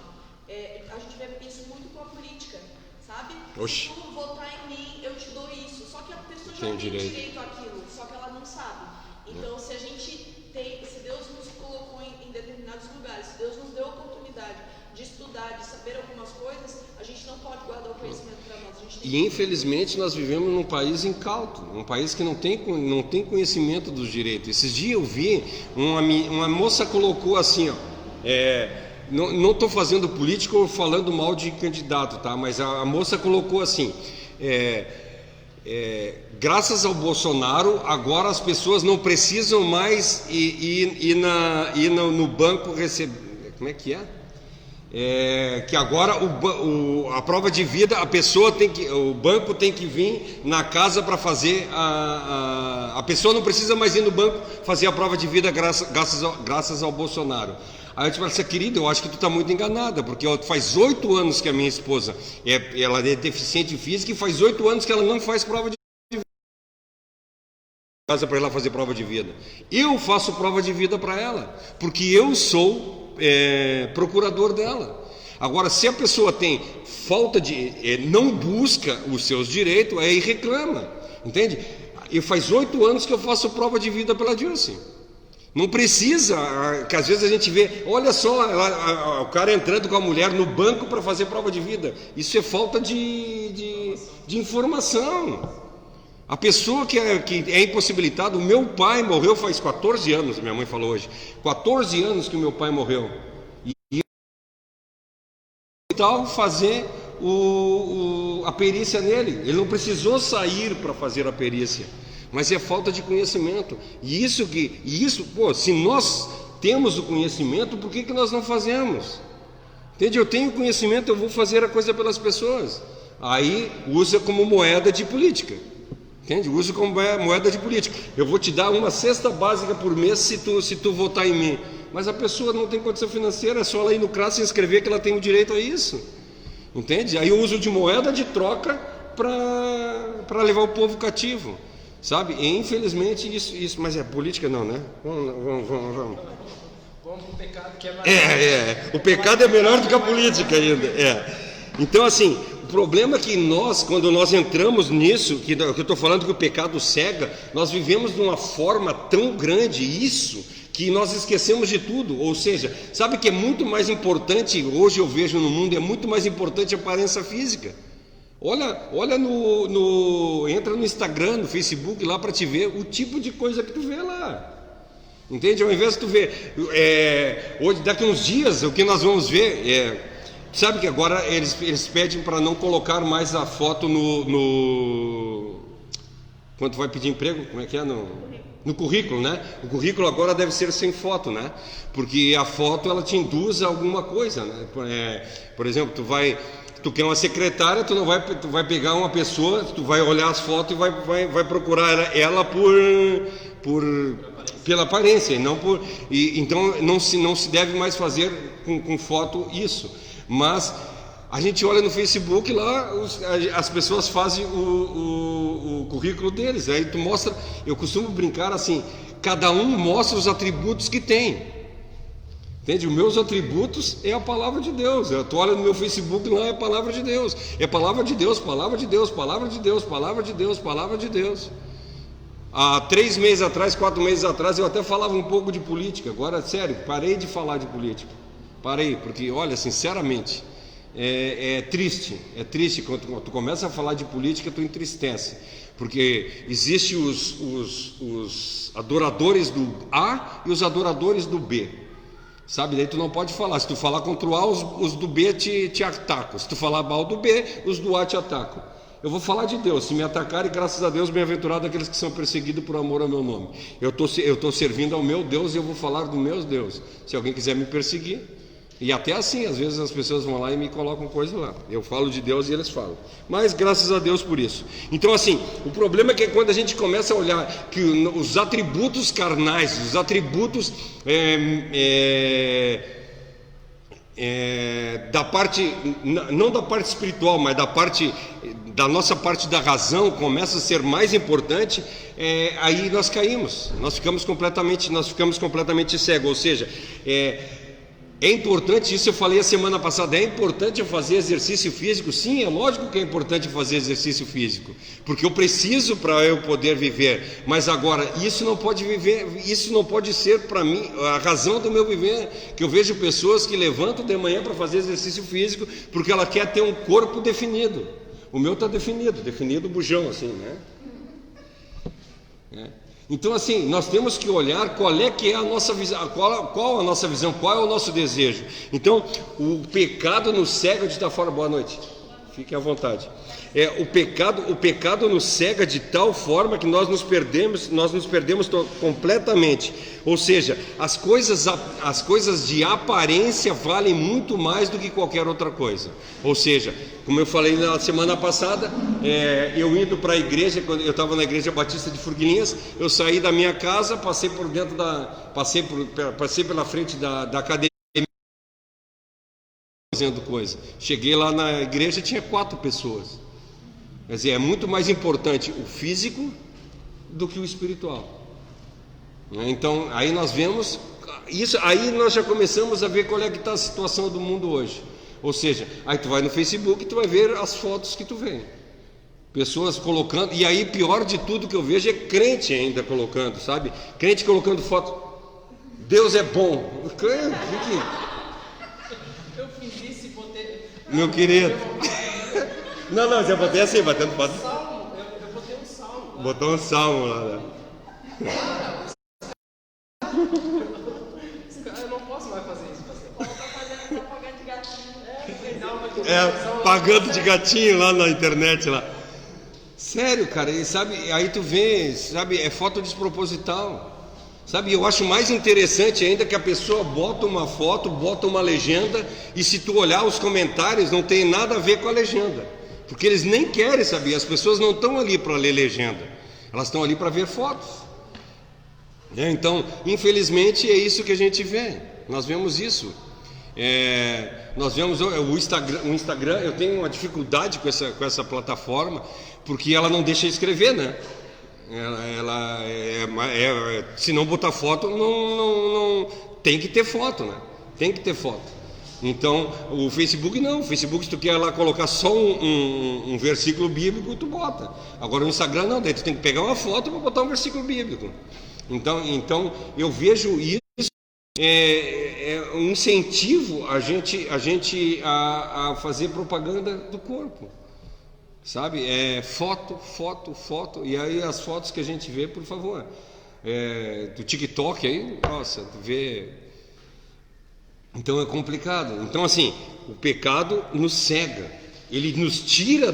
a gente vê isso muito com a política, sabe? Oxi. Se tu votar em mim, eu te dou isso. Só que a pessoa já Tem tem direito. direito àquilo, só que ela não sabe. Então, se a gente tem, se Deus nos colocou em determinados lugares, se Deus nos deu a oportunidade de estudar, de saber algumas coisas, a gente não pode guardar o conhecimento para nós. A gente tem e infelizmente nós vivemos num país incauto, um país que não tem conhecimento dos direitos. Esses dias eu vi, uma moça colocou assim, ó, não estou fazendo política ou falando mal de candidato, tá? Mas a moça colocou assim, graças ao Bolsonaro, agora as pessoas não precisam mais ir no banco receber. Como é que é? Que agora a prova de vida, o banco tem que vir na casa para fazer a pessoa não precisa mais ir no banco fazer a prova de vida graças ao Bolsonaro. Aí eu te falei assim, querida, eu acho que tu está muito enganada, porque faz 8 anos que a minha esposa ela é deficiente física e faz 8 anos que ela não faz prova de casa para ela fazer prova de vida. Eu faço prova de vida para ela, porque eu sou procurador dela. Agora, se a pessoa tem falta de não busca os seus direitos, aí reclama, entende? E faz 8 anos que eu faço prova de vida pela Dilce. Não precisa, que às vezes a gente vê, olha só, o cara entrando com a mulher no banco para fazer prova de vida. Isso é falta de informação. A pessoa que é impossibilitada, o meu pai morreu faz 14 anos, minha mãe falou hoje, 14 anos que o meu pai morreu. E tal fazer a perícia nele, ele não precisou sair para fazer a perícia, mas é falta de conhecimento. E isso, se nós temos o conhecimento, por que nós não fazemos? Entende? Eu tenho conhecimento, eu vou fazer a coisa pelas pessoas. Aí usa como moeda de política. Entende? Uso como moeda de política. Eu vou te dar uma cesta básica por mês se tu votar em mim. Mas a pessoa não tem condição financeira, é só ela ir no CRAS se inscrever que ela tem o direito a isso. Entende? Aí eu uso de moeda de troca para levar o povo cativo. Sabe? E infelizmente isso. Mas política não, né? Vamos. Vamos pro pecado que é mais. O pecado é melhor do que a política ainda. Então assim, o problema é que quando nós entramos nisso, que eu estou falando que o pecado cega, nós vivemos de uma forma tão grande que nós esquecemos de tudo. Ou seja, sabe que é muito mais importante, hoje eu vejo no mundo, é muito mais importante a aparência física. Olha entra no Instagram, no Facebook lá para te ver o tipo de coisa que tu vê lá. Entende? Ao invés de tu ver, hoje, daqui uns dias, o que nós vamos ver sabe que agora eles pedem para não colocar mais a foto quando tu vai pedir emprego, como é que é? No currículo, né? O currículo agora deve ser sem foto, né? Porque a foto ela te induz a alguma coisa, né? Por exemplo, tu quer uma secretária, tu vai pegar uma pessoa, tu vai olhar as fotos e vai procurar ela pela aparência, e não então não se deve mais fazer com foto isso. Mas A gente olha no Facebook lá, as pessoas fazem o currículo deles. Aí tu mostra, eu costumo brincar assim, cada um mostra os atributos que tem. Entende? Os meus atributos é a palavra de Deus. Tu olha no meu Facebook lá, é a palavra de Deus. É palavra de Deus, palavra de Deus, palavra de Deus, palavra de Deus, palavra de Deus. Há 3 meses atrás, 4 meses atrás, eu até falava um pouco de política. Agora, sério, parei de falar de política. Parei, porque, olha, sinceramente, é triste quando tu começa a falar de política, tu entristece, porque existem os adoradores do A e os adoradores do B, sabe? Daí tu não pode falar. Se tu falar contra o A, os do B te atacam. Se tu falar mal do B, os do A te atacam. Eu vou falar de Deus. Se me atacarem, graças a Deus, bem-aventurado aqueles que são perseguidos por amor ao meu nome. Eu estou servindo ao meu Deus e eu vou falar do meu Deus. Se alguém quiser me perseguir, e até assim, às vezes as pessoas vão lá e me colocam coisa lá. Eu falo de Deus e eles falam. Mas graças a Deus por isso. Então assim, o problema é que quando a gente começa a olhar que os atributos carnais, os atributos da parte, não da parte espiritual, mas da nossa parte da razão, começa a ser mais importante, aí nós caímos. Nós ficamos completamente cegos. Ou seja, é importante, isso eu falei a semana passada, é importante eu fazer exercício físico? Sim, é lógico que é importante fazer exercício físico, porque eu preciso para eu poder viver, mas agora, isso não pode ser para mim, a razão do meu viver, que eu vejo pessoas que levantam de manhã para fazer exercício físico, porque ela quer ter um corpo definido. O meu está definido bujão assim, né? Então assim, nós temos que olhar qual é que é a nossa visão, qual a nossa visão, qual é o nosso desejo. Então, o pecado nos cega de tal forma. Boa noite, fiquem à vontade. O pecado nos cega de tal forma que nós nos perdemos completamente. Ou seja, as coisas de aparência valem muito mais do que qualquer outra coisa. Ou seja, como eu falei na semana passada, eu indo para a igreja, quando eu estava na igreja Batista de Furguinhas, eu saí da minha casa, passei pela frente da academia, fazendo coisa. Cheguei lá na igreja, tinha 4 pessoas. Quer dizer, é muito mais importante o físico do que o espiritual. Então, aí nós vemos isso, aí nós já começamos a ver qual é que está a situação do mundo hoje. Ou seja, aí tu vai no Facebook e tu vai ver as fotos que tu vê. Pessoas colocando, e aí pior de tudo que eu vejo é crente ainda colocando, sabe? Crente colocando foto. Deus é bom. Eu fiz isso e botei. Meu querido. Não, já botei assim, batendo foto. Eu botei um salmo. Lá. Botou um salmo lá, né? Eu não posso mais fazer isso, pastor. Tá fazendo propaganda de gatinho. Pagando de gatinho lá na internet lá. Sério, cara, e sabe, aí tu vê, sabe, é foto desproposital. Sabe, eu acho mais interessante ainda que a pessoa bota uma foto, bota uma legenda, e se tu olhar os comentários, não tem nada a ver com a legenda. Porque eles nem querem saber, as pessoas não estão ali para ler legenda, elas estão ali para ver fotos. Então, infelizmente, é isso que a gente vê. Nós vemos isso. Nós vemos o Instagram. Eu tenho uma dificuldade com essa plataforma, porque ela não deixa escrever, né? Se não botar foto, não tem que ter foto, né? Tem que ter foto. Então, o Facebook não. O Facebook, se tu quer lá colocar só um versículo bíblico, tu bota. Agora o Instagram não, daí tu tem que pegar uma foto para botar um versículo bíblico. Então eu vejo isso, um incentivo a gente a fazer propaganda do corpo. Sabe? Foto. E aí as fotos que a gente vê, por favor, do TikTok aí, nossa, tu vê. Então é complicado. Então assim, o pecado nos cega. Ele nos tira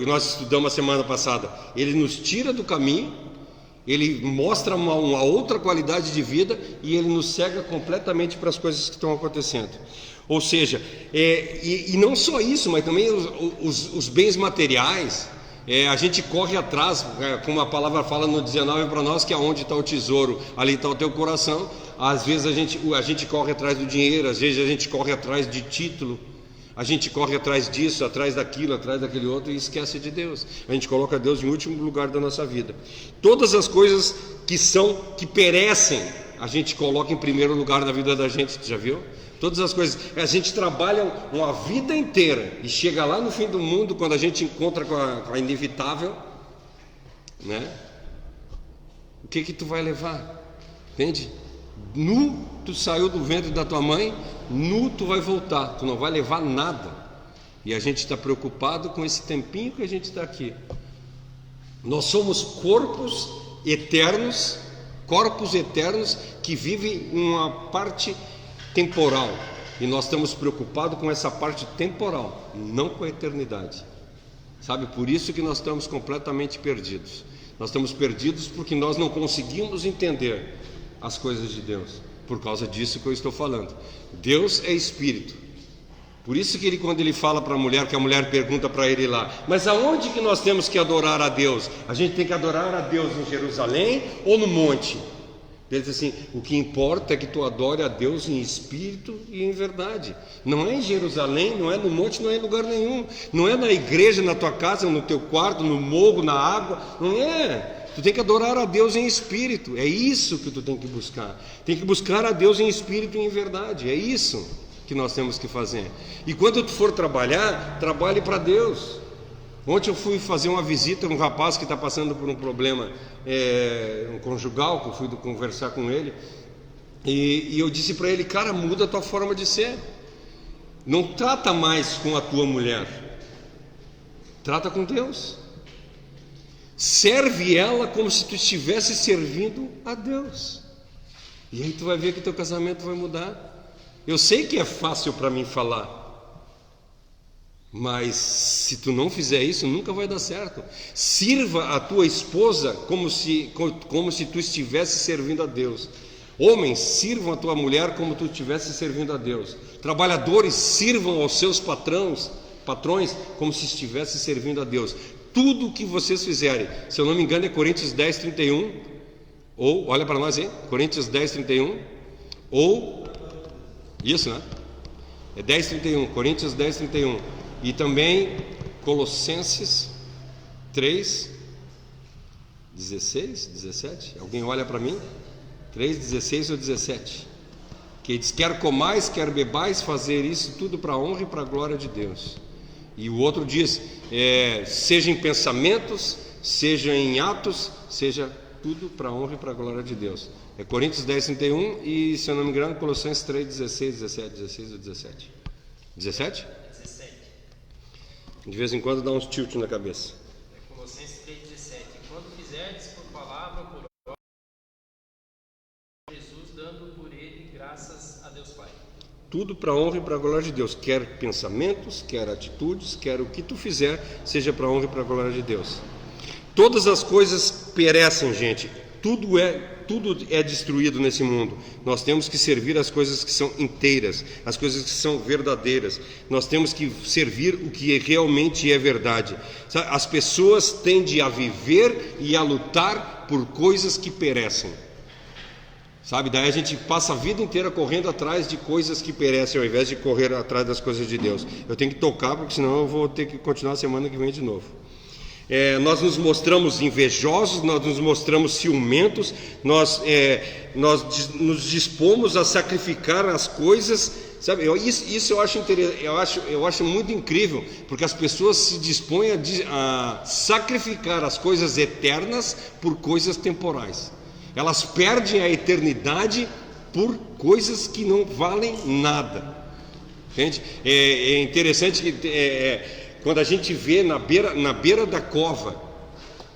nós estudamos a semana passada. Ele nos tira do caminho. Ele mostra uma outra qualidade de vida e ele nos cega completamente para as coisas que estão acontecendo. Ou seja, e não só isso, mas também os bens materiais. A gente corre atrás, como a palavra fala no 19 para nós, que aonde está o tesouro, ali está o teu coração. Às vezes a gente corre atrás do dinheiro, às vezes a gente corre atrás de título, A gente corre atrás disso, atrás daquilo, atrás daquele outro e esquece de Deus. A gente coloca Deus em último lugar da nossa vida. Todas as coisas que perecem, a gente coloca em primeiro lugar na vida da gente. Tu já viu? Todas as coisas, a gente trabalha uma vida inteira e chega lá no fim do mundo, quando a gente encontra com a inevitável, né? O que tu vai levar? Entende? Nu tu saiu do ventre da tua mãe, nu tu vai voltar, tu não vai levar nada. E a gente está preocupado com esse tempinho que a gente está aqui. Nós somos corpos eternos que vivem uma parte temporal, e nós estamos preocupados com essa parte temporal, não com a eternidade. Sabe, por isso que nós estamos completamente perdidos. Nós estamos perdidos porque nós não conseguimos entender as coisas de Deus. Por causa disso que eu estou falando. Deus é espírito. Por isso que quando ele fala para a mulher, que a mulher pergunta para ele lá: mas aonde que nós temos que adorar a Deus? A gente tem que adorar a Deus em Jerusalém ou no monte? Ele diz assim: o que importa é que tu adore a Deus em espírito e em verdade. Não é em Jerusalém, não é no monte, não é em lugar nenhum. Não é na igreja, na tua casa, no teu quarto, no morro, na água. Não é. Tu tem que adorar a Deus em espírito. É isso que tu tem que buscar. Tem que buscar a Deus em espírito e em verdade. É isso que nós temos que fazer. E quando tu for trabalhar, trabalhe para Deus. Ontem eu fui fazer uma visita a um rapaz que está passando por um problema um conjugal, que eu fui conversar com ele, e eu disse para ele: cara, muda a tua forma de ser. Não trata mais com a tua mulher, trata com Deus. Serve ela como se tu estivesse servindo a Deus. E aí tu vai ver que teu casamento vai mudar. Eu sei que é fácil para mim falar, mas se tu não fizer isso, nunca vai dar certo. Sirva a tua esposa como se tu estivesse servindo a Deus. Homens, sirvam a tua mulher como tu estivesse servindo a Deus. Trabalhadores, sirvam aos seus patrões como se estivesse servindo a Deus. Tudo o que vocês fizerem, se eu não me engano é Coríntios 10, 31, ou, olha para nós aí, Coríntios 10, 31, ou, isso, né? É 10, 31, Coríntios 10, 31. E também Colossenses 3, 16, 17. Alguém olha para mim? 3, 16 ou 17. Que diz: quer comais, quer bebais, fazer isso tudo para a honra e para a glória de Deus. E o outro diz: seja em pensamentos, seja em atos, seja tudo para a honra e para a glória de Deus. É Coríntios 10, 31 e, se eu não me engano, Colossenses 3, 16, 17, 16 ou 17. 17? De vez em quando dá uns tilt na cabeça. É Colossenses 3,17. Quando fizerdes por palavra, por obra, Jesus, dando por ele graças a Deus Pai. Tudo para a honra e para a glória de Deus. Quer pensamentos, quer atitudes, quer o que tu fizer, seja para a honra e para a glória de Deus. Todas as coisas perecem, gente. Tudo é destruído nesse mundo. Nós temos que servir as coisas que são inteiras, as coisas que são verdadeiras. Nós temos que servir o que realmente é verdade. As pessoas tendem a viver e a lutar por coisas que perecem. Sabe, daí a gente passa a vida inteira correndo atrás de coisas que perecem, ao invés de correr atrás das coisas de Deus. Eu tenho que tocar, porque senão eu vou ter que continuar a semana que vem de novo. Nós nos mostramos invejosos, nós nos mostramos ciumentos, nós nos dispomos a sacrificar as coisas, sabe? Isso eu acho muito incrível, porque as pessoas se dispõem a sacrificar as coisas eternas por coisas temporais. Elas perdem a eternidade por coisas que não valem nada. Entende? É interessante que quando a gente vê na beira da cova,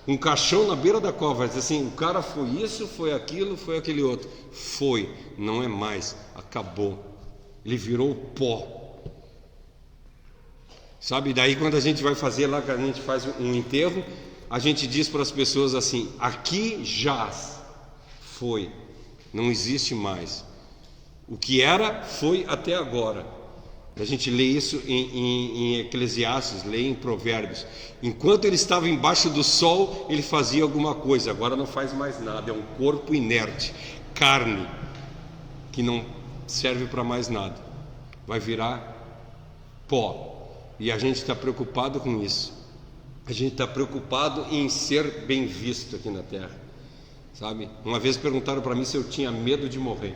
um caixão na beira da cova, diz assim: o cara foi isso, foi aquilo, foi aquele outro. Foi, não é mais, acabou. Ele virou pó. Sabe, daí quando a gente vai fazer lá, que a gente faz um enterro, a gente diz para as pessoas assim: aqui jaz, foi, não existe mais. O que era, foi até agora. A gente lê isso em Eclesiastes, lê em Provérbios. Enquanto ele estava embaixo do sol, ele fazia alguma coisa. Agora não faz mais nada. É um corpo inerte, carne, que não serve para mais nada. Vai virar pó. E a gente está preocupado com isso. A gente está preocupado em ser bem visto aqui na terra, sabe? Uma vez perguntaram para mim se eu tinha medo de morrer.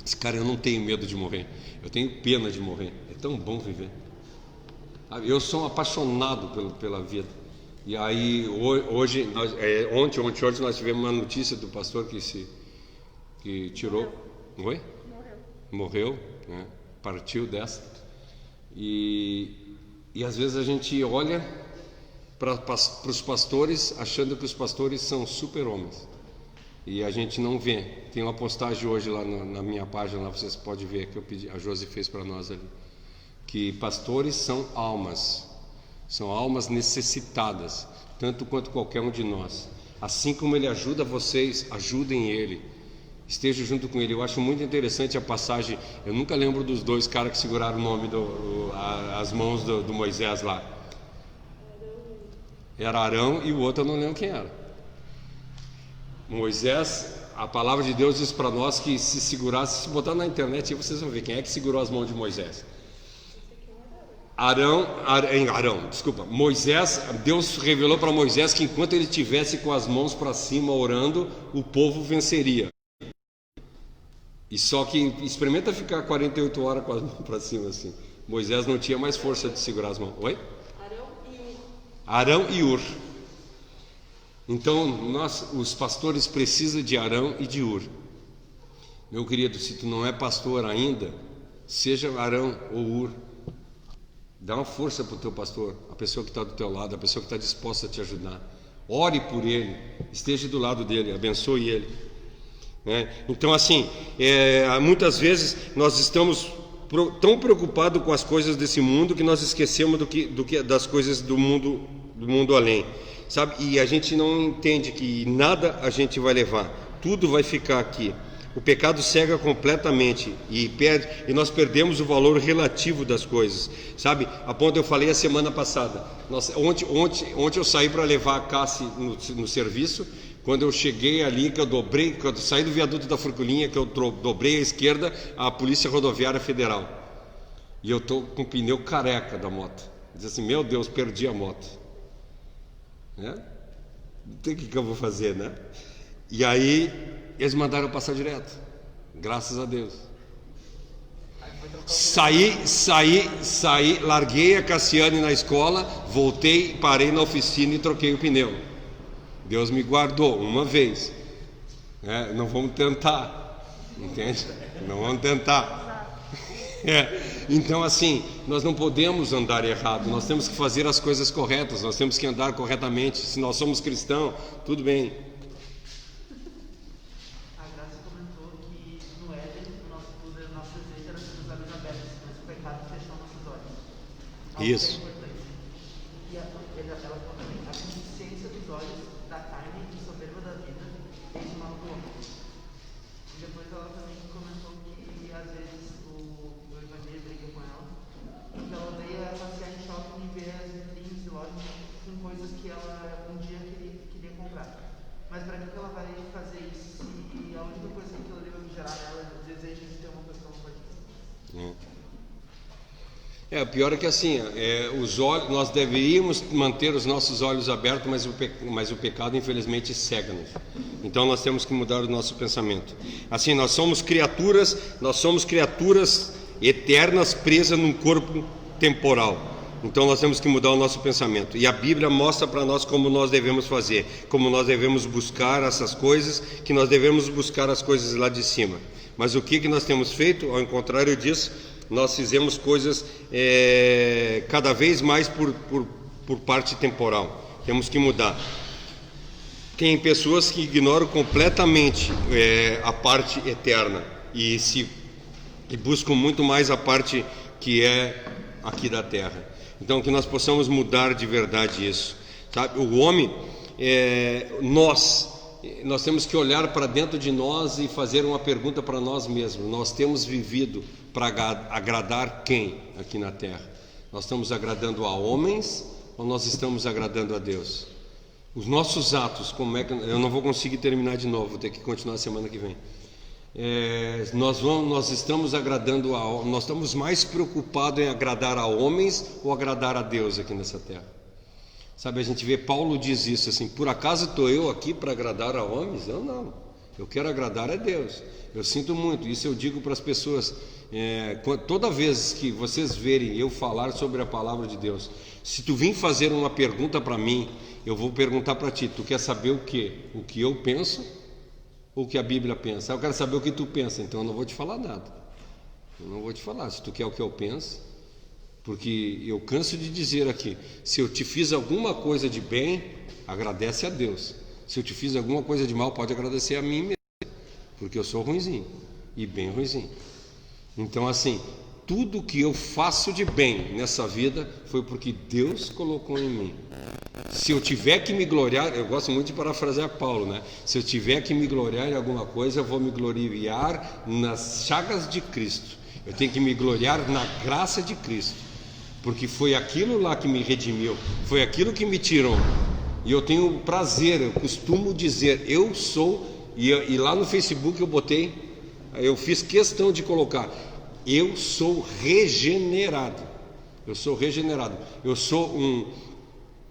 Esse cara, eu não tenho medo de morrer, eu tenho pena de morrer. É tão bom viver, sabe? Eu sou um apaixonado pela vida. E aí hoje, ontem nós tivemos uma notícia do pastor que tirou, morreu, né? Partiu dessa. E às vezes a gente olha para os pastores achando que os pastores são super-homens, e a gente não vê. Tem uma postagem hoje lá na minha página, lá vocês podem ver, que eu pedi, a Josi fez para nós ali, que pastores são almas necessitadas, tanto quanto qualquer um de nós. Assim como ele ajuda vocês, ajudem ele, esteja junto com ele. Eu acho muito interessante a passagem. Eu nunca lembro dos dois caras que seguraram o nome as mãos do Moisés lá. Era Arão e o outro eu não lembro quem era. Moisés, a palavra de Deus diz para nós que se segurasse, se botar na internet aí vocês vão ver quem é que segurou as mãos de Moisés. Moisés, Deus revelou para Moisés que enquanto ele estivesse com as mãos para cima orando, o povo venceria. E só que experimenta ficar 48 horas com as mãos para cima assim. Moisés não tinha mais força de segurar as mãos. Oi? Arão e Ur. Então os pastores precisam de Arão e de Ur. Meu querido, se tu não é pastor ainda, seja Arão ou Ur. Dá uma força para o teu pastor, a pessoa que está do teu lado, a pessoa que está disposta a te ajudar. Ore por ele, esteja do lado dele, abençoe ele. Então assim, muitas vezes nós estamos tão preocupados com as coisas desse mundo que nós esquecemos das coisas do mundo além, sabe? E a gente não entende que nada a gente vai levar, tudo vai ficar aqui. O pecado cega completamente e nós perdemos o valor relativo das coisas, sabe? A ponto eu falei a semana passada. Ontem eu saí para levar a Cassi no serviço. Quando eu cheguei ali, quando eu saí do viaduto da Furculinha, que eu dobrei à esquerda, a Polícia Rodoviária Federal. E eu estou com o pneu careca da moto. Diz assim, meu Deus, perdi a moto. Não tem o que eu vou fazer, né? E aí eles mandaram eu passar direto, graças a Deus. Saí, larguei a Cassiane na escola, voltei, parei na oficina e troquei o pneu. Deus me guardou uma vez. Não vamos tentar, entende? Não vamos tentar. Então assim, nós não podemos andar errado, nós temos que fazer as coisas corretas, nós temos que andar corretamente. Se nós somos cristãos, tudo bem. Isso. E a consciência dos olhos da carne e soberba da vida fez o mal do homem. E depois ela também comentou que às vezes o evangelho briga com ela, porque ela odeia passear em shopping e ver as vitrines de lojas com coisas que ela um dia queria comprar. Mas para que ela vai fazer isso se a única coisa que aquilo ali vai gerar nela é o desejo de ter uma coisa que ela não pode ter? O pior é que assim, os olhos, nós deveríamos manter os nossos olhos abertos, mas o pecado infelizmente cega-nos. Então nós temos que mudar o nosso pensamento. Assim, nós somos criaturas eternas presas num corpo temporal. Então nós temos que mudar o nosso pensamento. E a Bíblia mostra para nós como nós devemos fazer, como nós devemos buscar essas coisas, que nós devemos buscar as coisas lá de cima. Mas o que nós temos feito? Ao contrário disso, nós fizemos coisas cada vez mais por parte temporal. Temos que mudar. Tem pessoas que ignoram completamente a parte eterna e buscam muito mais a parte que é aqui da terra. Então que nós possamos mudar de verdade isso, sabe? O homem, nós temos que olhar para dentro de nós e fazer uma pergunta para nós mesmos. Nós temos vivido para agradar quem aqui na terra? Nós estamos agradando a homens ou nós estamos agradando a Deus? Os nossos atos, como é que... Eu não vou conseguir terminar de novo, vou ter que continuar semana que vem. nós estamos nós estamos mais preocupados em agradar a homens ou agradar a Deus aqui nessa terra. Sabe, a gente vê, Paulo diz isso assim: por acaso estou eu aqui para agradar a homens? Eu não, eu quero agradar a Deus. Eu sinto muito, isso eu digo para as pessoas, toda vez que vocês verem eu falar sobre a palavra de Deus, se tu vir fazer uma pergunta para mim, eu vou perguntar para ti: tu quer saber o quê? O que eu penso ou o que a Bíblia pensa? Eu quero saber o que tu pensa, então eu não vou te falar nada. Eu não vou te falar, se tu quer o que eu penso, porque eu canso de dizer aqui: se eu te fiz alguma coisa de bem, agradece a Deus. Se eu te fiz alguma coisa de mal, pode agradecer a mim mesmo, porque eu sou ruinzinho, e bem ruinzinho. Então assim, tudo que eu faço de bem nessa vida foi porque Deus colocou em mim. Se eu tiver que me gloriar, eu gosto muito de parafrasear Paulo, né? Se eu tiver que me gloriar em alguma coisa, eu vou me gloriar nas chagas de Cristo. Eu tenho que me gloriar na graça de Cristo, porque foi aquilo lá que me redimiu, foi aquilo que me tirou. E eu tenho prazer, eu costumo dizer, eu sou, e lá no Facebook eu fiz questão de colocar: eu sou regenerado. Eu sou regenerado. Eu sou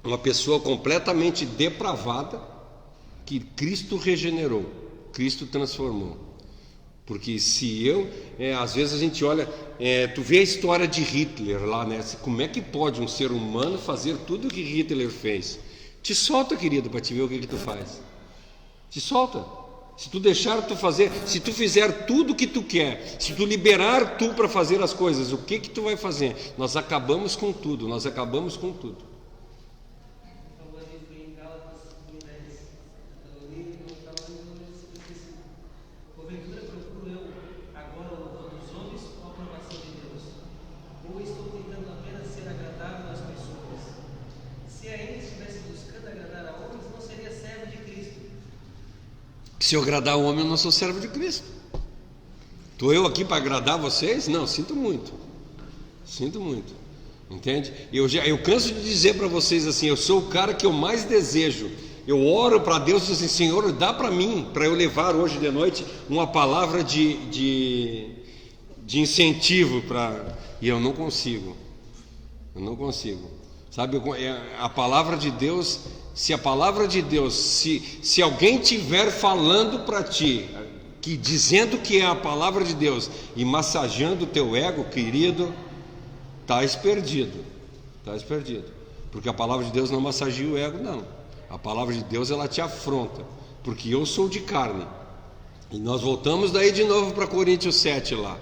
uma pessoa completamente depravada que Cristo regenerou, Cristo transformou. Porque às vezes a gente olha, tu vê a história de Hitler lá, né? Como é que pode um ser humano fazer tudo o que Hitler fez? Te solta, querido, para te ver o que tu faz. Te solta. Se tu deixar tu fazer, se tu fizer tudo o que tu quer, se tu liberar tu para fazer as coisas, o que tu vai fazer? Nós acabamos com tudo. Porventura procuro eu agora o louvor dos homens ou a aprovação de Deus? Ou estou tentando apenas ser agradável às pessoas? Se ainda estivesse buscando agradar a homens, não seria servo de Cristo. Se eu agradar o homem, eu não sou servo de Cristo. Estou eu aqui para agradar vocês? Não, sinto muito. Entende? Eu canso de dizer para vocês assim: eu sou o cara que eu mais desejo. Eu oro para Deus e digo assim: Senhor, dá para mim, para eu levar hoje de noite uma palavra de incentivo e eu não consigo. Sabe, a palavra de Deus, se alguém tiver falando para ti, dizendo que é a palavra de Deus e massageando o teu ego, querido, estás perdido. Porque a palavra de Deus não massageia o ego, não. A palavra de Deus, ela te afronta, porque eu sou de carne. E nós voltamos daí de novo para Coríntios 7 lá.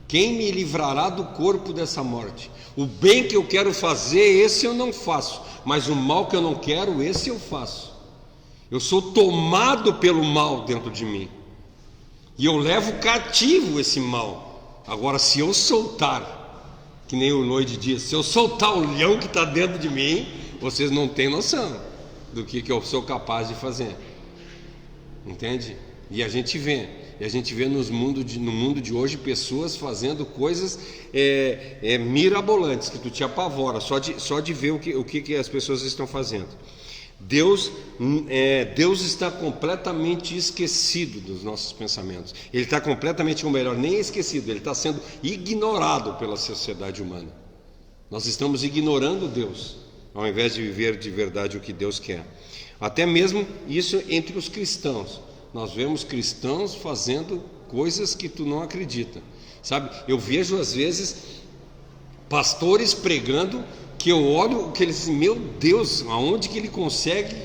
Quem me livrará do corpo dessa morte? O bem que eu quero fazer, esse eu não faço, mas o mal que eu não quero, esse eu faço. Eu sou tomado pelo mal dentro de mim, e eu levo cativo esse mal. Agora, se eu soltar, que nem o Lloyd diz, se eu soltar o leão que está dentro de mim, vocês não têm noção do que eu sou capaz de fazer. Entende? E a gente vê no mundo de hoje pessoas fazendo coisas mirabolantes, que tu te apavora só de ver o que as pessoas estão fazendo. Deus está completamente esquecido dos nossos pensamentos. Ele está completamente, ou melhor, nem esquecido, ele está sendo ignorado pela sociedade humana. Nós estamos ignorando Deus, ao invés de viver de verdade o que Deus quer. Até mesmo isso entre os cristãos. Nós vemos cristãos fazendo coisas que tu não acredita. Sabe, eu vejo às vezes pastores pregando, que eu olho que eles dizem: meu Deus, aonde que ele consegue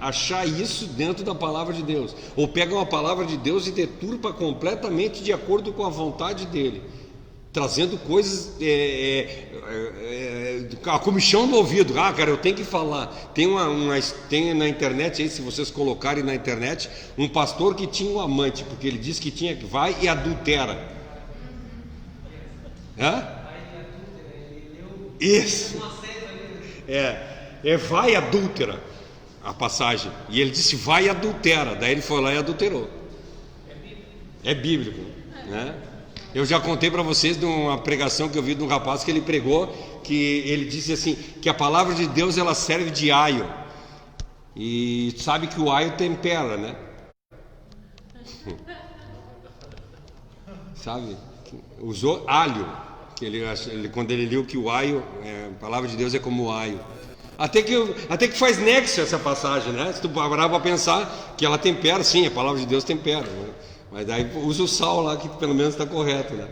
achar isso dentro da palavra de Deus? Ou pegam a palavra de Deus e deturpa completamente de acordo com a vontade dele, trazendo coisas a comichão do ouvido. Cara, eu tenho que falar. Tem na internet aí, se vocês colocarem na internet, um pastor que tinha um amante, porque ele disse que vai e adultera. Isso. Vai e adúltera, a passagem. E ele disse vai e adultera. Daí ele foi lá e adulterou. É bíblico, né? Eu já contei para vocês de uma pregação que eu vi de um rapaz que ele pregou, que ele disse assim, que a palavra de Deus ela serve de aio. E sabe que o aio tempera, né? sabe? Usou alho, que quando ele liu que o aio, a palavra de Deus é como o aio. Até que faz nexo essa passagem, né? Se tu parar para pensar que ela tempera, sim, a palavra de Deus tempera, né? Mas daí usa o sal lá, que pelo menos está correto, né?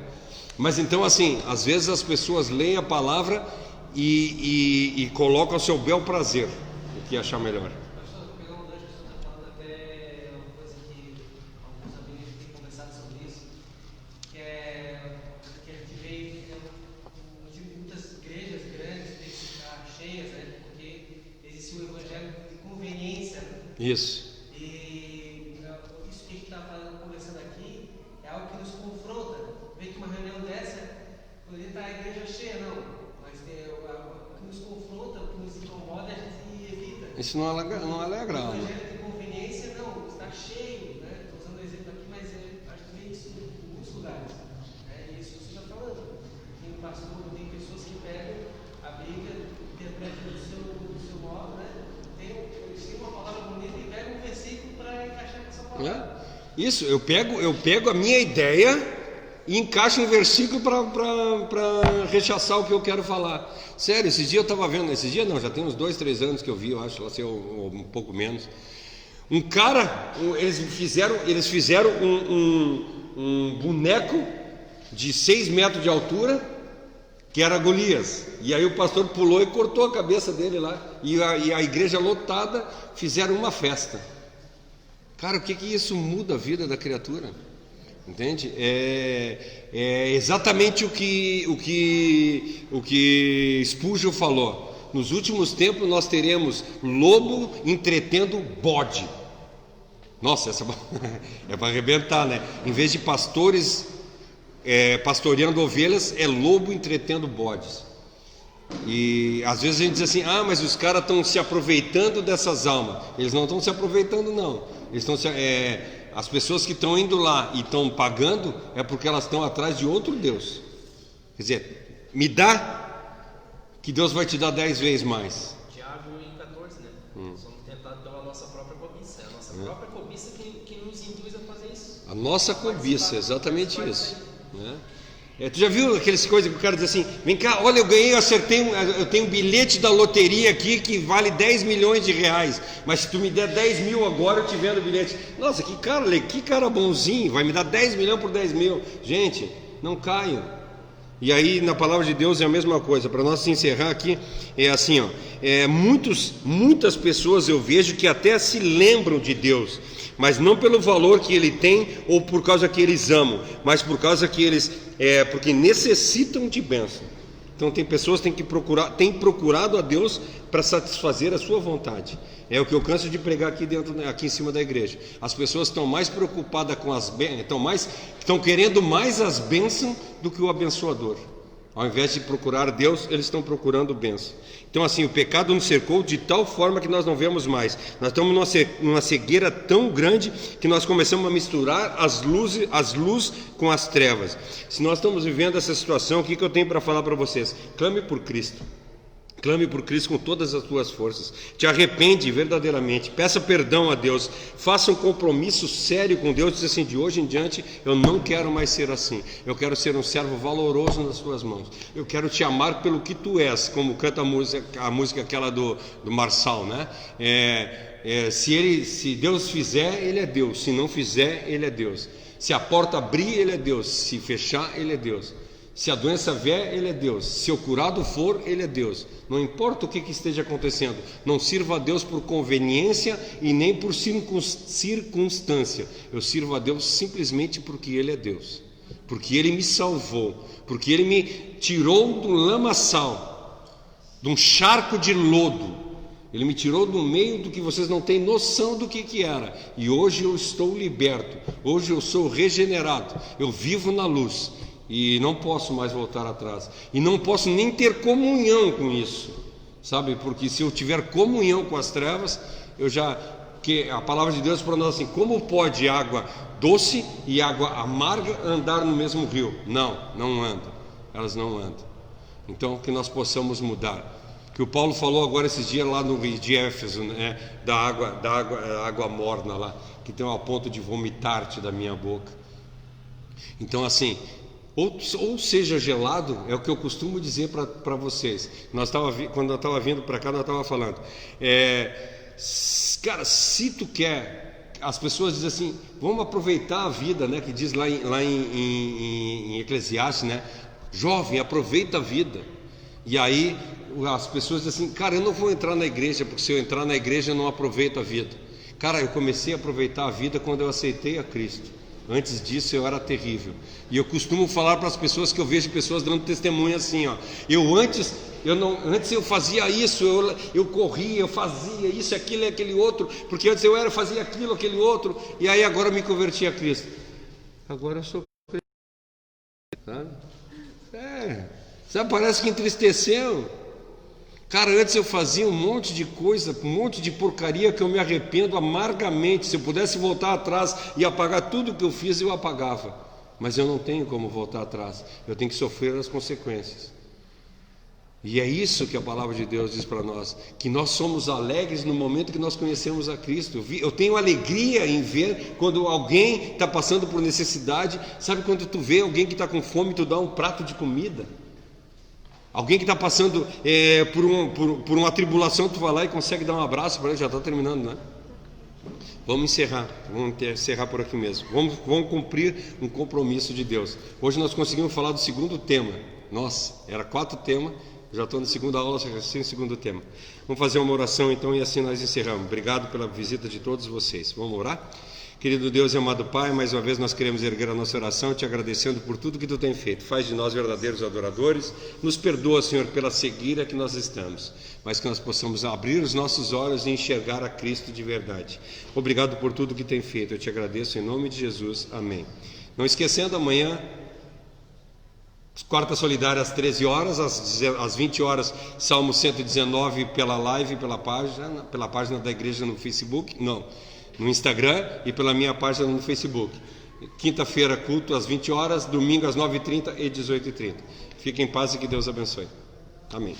Mas então, assim, às vezes as pessoas leem a palavra e colocam o seu bel prazer, o que achar melhor. Pastor, vou pegar um gancho que você está falando, até uma coisa que alguns amigos têm conversado sobre isso, que a gente vê muitas igrejas grandes têm que ficar cheias, né? Porque existe um evangelho de conveniência. Isso. E isso que a gente está conversando aqui é algo que nos confronta. Vê que uma reunião dessa poderia estar a igreja cheia, não. Mas o que nos confronta, o que nos incomoda, a gente evita. Isso não alegra, O né? evangelho de conveniência, não, está cheio, né? Estou usando o exemplo aqui, mas acho que vem isso em muitos lugares. Né? E isso você está falando. Tem pastor, tem pessoas que pegam a Bíblia, interpretam do seu modo, né? Eles têm uma palavra bonita e pegam um versículo para encaixar com essa palavra. Isso, eu pego a minha ideia e encaixo um versículo para rechaçar o que eu quero falar. Sério, esses dias eu estava vendo, já tem uns 2, 3 anos que eu vi, eu acho, lá sei, um pouco menos. Um cara, eles fizeram um boneco de 6 metros de altura, que era Golias. E aí o pastor pulou e cortou a cabeça dele lá. E a igreja lotada fizeram uma festa. Cara, o que isso muda a vida da criatura? Entende? É exatamente o que Spurgeon falou. Nos últimos tempos nós teremos lobo entretendo bode. Nossa, essa é para arrebentar, né? Em vez de pastores pastoreando ovelhas, é lobo entretendo bodes. E às vezes a gente diz assim: mas os caras estão se aproveitando dessas almas. Eles não estão se aproveitando, não. Eles estão as pessoas que estão indo lá e estão pagando é porque elas estão atrás de outro Deus. Quer dizer, me dá, que Deus vai te dar 10 vezes mais. Tiago 1,14, né? Somos tentados pela nossa própria cobiça. É a nossa própria cobiça que nos induz a fazer isso. A nossa cobiça, exatamente isso, né? Tu já viu aquelas coisas que o cara diz assim: vem cá, olha, eu tenho um bilhete da loteria aqui que vale 10 milhões de reais, mas se tu me der 10 mil agora, eu te vendo o bilhete. Nossa, que cara bonzinho, vai me dar 10 milhões por 10 mil. Gente, não caiam. E aí na palavra de Deus é a mesma coisa. Para nós encerrar aqui, é assim, ó, muitas pessoas eu vejo que até se lembram de Deus, mas não pelo valor que ele tem ou por causa que eles amam, mas por causa que eles porque necessitam de bênção. Então tem pessoas que têm procurado a Deus para satisfazer a sua vontade. É o que eu canso de pregar aqui em cima da igreja. As pessoas estão mais preocupadas com as bênçãos, estão querendo mais as bênçãos do que o abençoador. Ao invés de procurar Deus, eles estão procurando bênção. Então assim, o pecado nos cercou de tal forma que nós não vemos mais. Nós estamos numa cegueira tão grande que nós começamos a misturar as luzes com as trevas. Se nós estamos vivendo essa situação, o que eu tenho para falar para vocês? Clame por Cristo. Clame por Cristo com todas as tuas forças. Te arrepende verdadeiramente. Peça perdão a Deus. Faça um compromisso sério com Deus. Diz assim: de hoje em diante eu não quero mais ser assim. Eu quero ser um servo valoroso nas tuas mãos. Eu quero te amar pelo que tu és. Como canta a música aquela do Marçal, né? Se Deus fizer, Ele é Deus. Se não fizer, Ele é Deus. Se a porta abrir, Ele é Deus. Se fechar, Ele é Deus. Se a doença vier, Ele é Deus. Se o curado for, Ele é Deus. Não importa o que esteja acontecendo. Não sirva a Deus por conveniência e nem por circunstância. Eu sirvo a Deus simplesmente porque Ele é Deus. Porque Ele me salvou. Porque Ele me tirou do lamaçal, de um charco de lodo. Ele me tirou do meio do que vocês não têm noção do que era. E hoje eu estou liberto. Hoje eu sou regenerado. Eu vivo na luz. E não posso mais voltar atrás. E não posso nem ter comunhão com isso, sabe? Porque se eu tiver comunhão com as trevas, que a palavra de Deus para nós assim: como pode água doce e água amarga andar no mesmo rio? Não andam. Elas não andam. Então que nós possamos mudar. Que o Paulo falou agora esses dias lá no rio de Éfeso, né? Da água morna lá, que tem ao ponto de vomitar-te da minha boca. Então assim, ou seja gelado, é o que eu costumo dizer para vocês. Quando eu estava vindo para cá, nós estava falando, cara, se tu quer, as pessoas dizem assim, vamos aproveitar a vida, né? Que diz lá em Eclesiastes, né? Jovem, aproveita a vida. E aí as pessoas dizem assim, cara, eu não vou entrar na igreja, porque se eu entrar na igreja eu não aproveito a vida. Cara, eu comecei a aproveitar a vida quando eu aceitei a Cristo. Antes disso eu era terrível. E eu costumo falar para as pessoas, que eu vejo pessoas dando testemunho assim, ó. Antes eu fazia isso, eu corria, eu fazia isso, aquilo e aquele outro, porque antes eu fazia aquilo, aquele outro, e aí agora eu me converti a Cristo. Agora eu sou cristão, sabe, parece que entristeceu. Cara, antes eu fazia um monte de coisa, um monte de porcaria que eu me arrependo amargamente. Se eu pudesse voltar atrás e apagar tudo que eu fiz, eu apagava. Mas eu não tenho como voltar atrás. Eu tenho que sofrer as consequências. E é isso que a palavra de Deus diz para nós, que nós somos alegres no momento que nós conhecemos a Cristo. Eu tenho alegria em ver quando alguém está passando por necessidade. Sabe quando tu vê alguém que está com fome, tu dá um prato de comida? Alguém que está passando por uma tribulação, tu vai lá e consegue dar um abraço para ele. Já está terminando, né? Vamos encerrar por aqui mesmo. Vamos cumprir um compromisso de Deus. Hoje nós conseguimos falar do segundo tema. Nossa, era 4 temas, já estou na segunda aula, já sei o segundo tema. Vamos fazer uma oração então e assim nós encerramos. Obrigado pela visita de todos vocês. Vamos orar? Querido Deus e amado Pai, mais uma vez nós queremos erguer a nossa oração, te agradecendo por tudo que Tu tem feito. Faz de nós verdadeiros adoradores. Nos perdoa, Senhor, pela cegueira que nós estamos, mas que nós possamos abrir os nossos olhos e enxergar a Cristo de verdade. Obrigado por tudo que tem feito. Eu te agradeço em nome de Jesus. Amém. Não esquecendo, amanhã, quarta solidária às 13 horas, às 20 horas, Salmo 119 pela live, pela página da igreja no Facebook. Não. No Instagram e pela minha página no Facebook. Quinta-feira, culto às 20 horas, domingo às 9h30 e 18h30. Fiquem em paz e que Deus abençoe. Amém.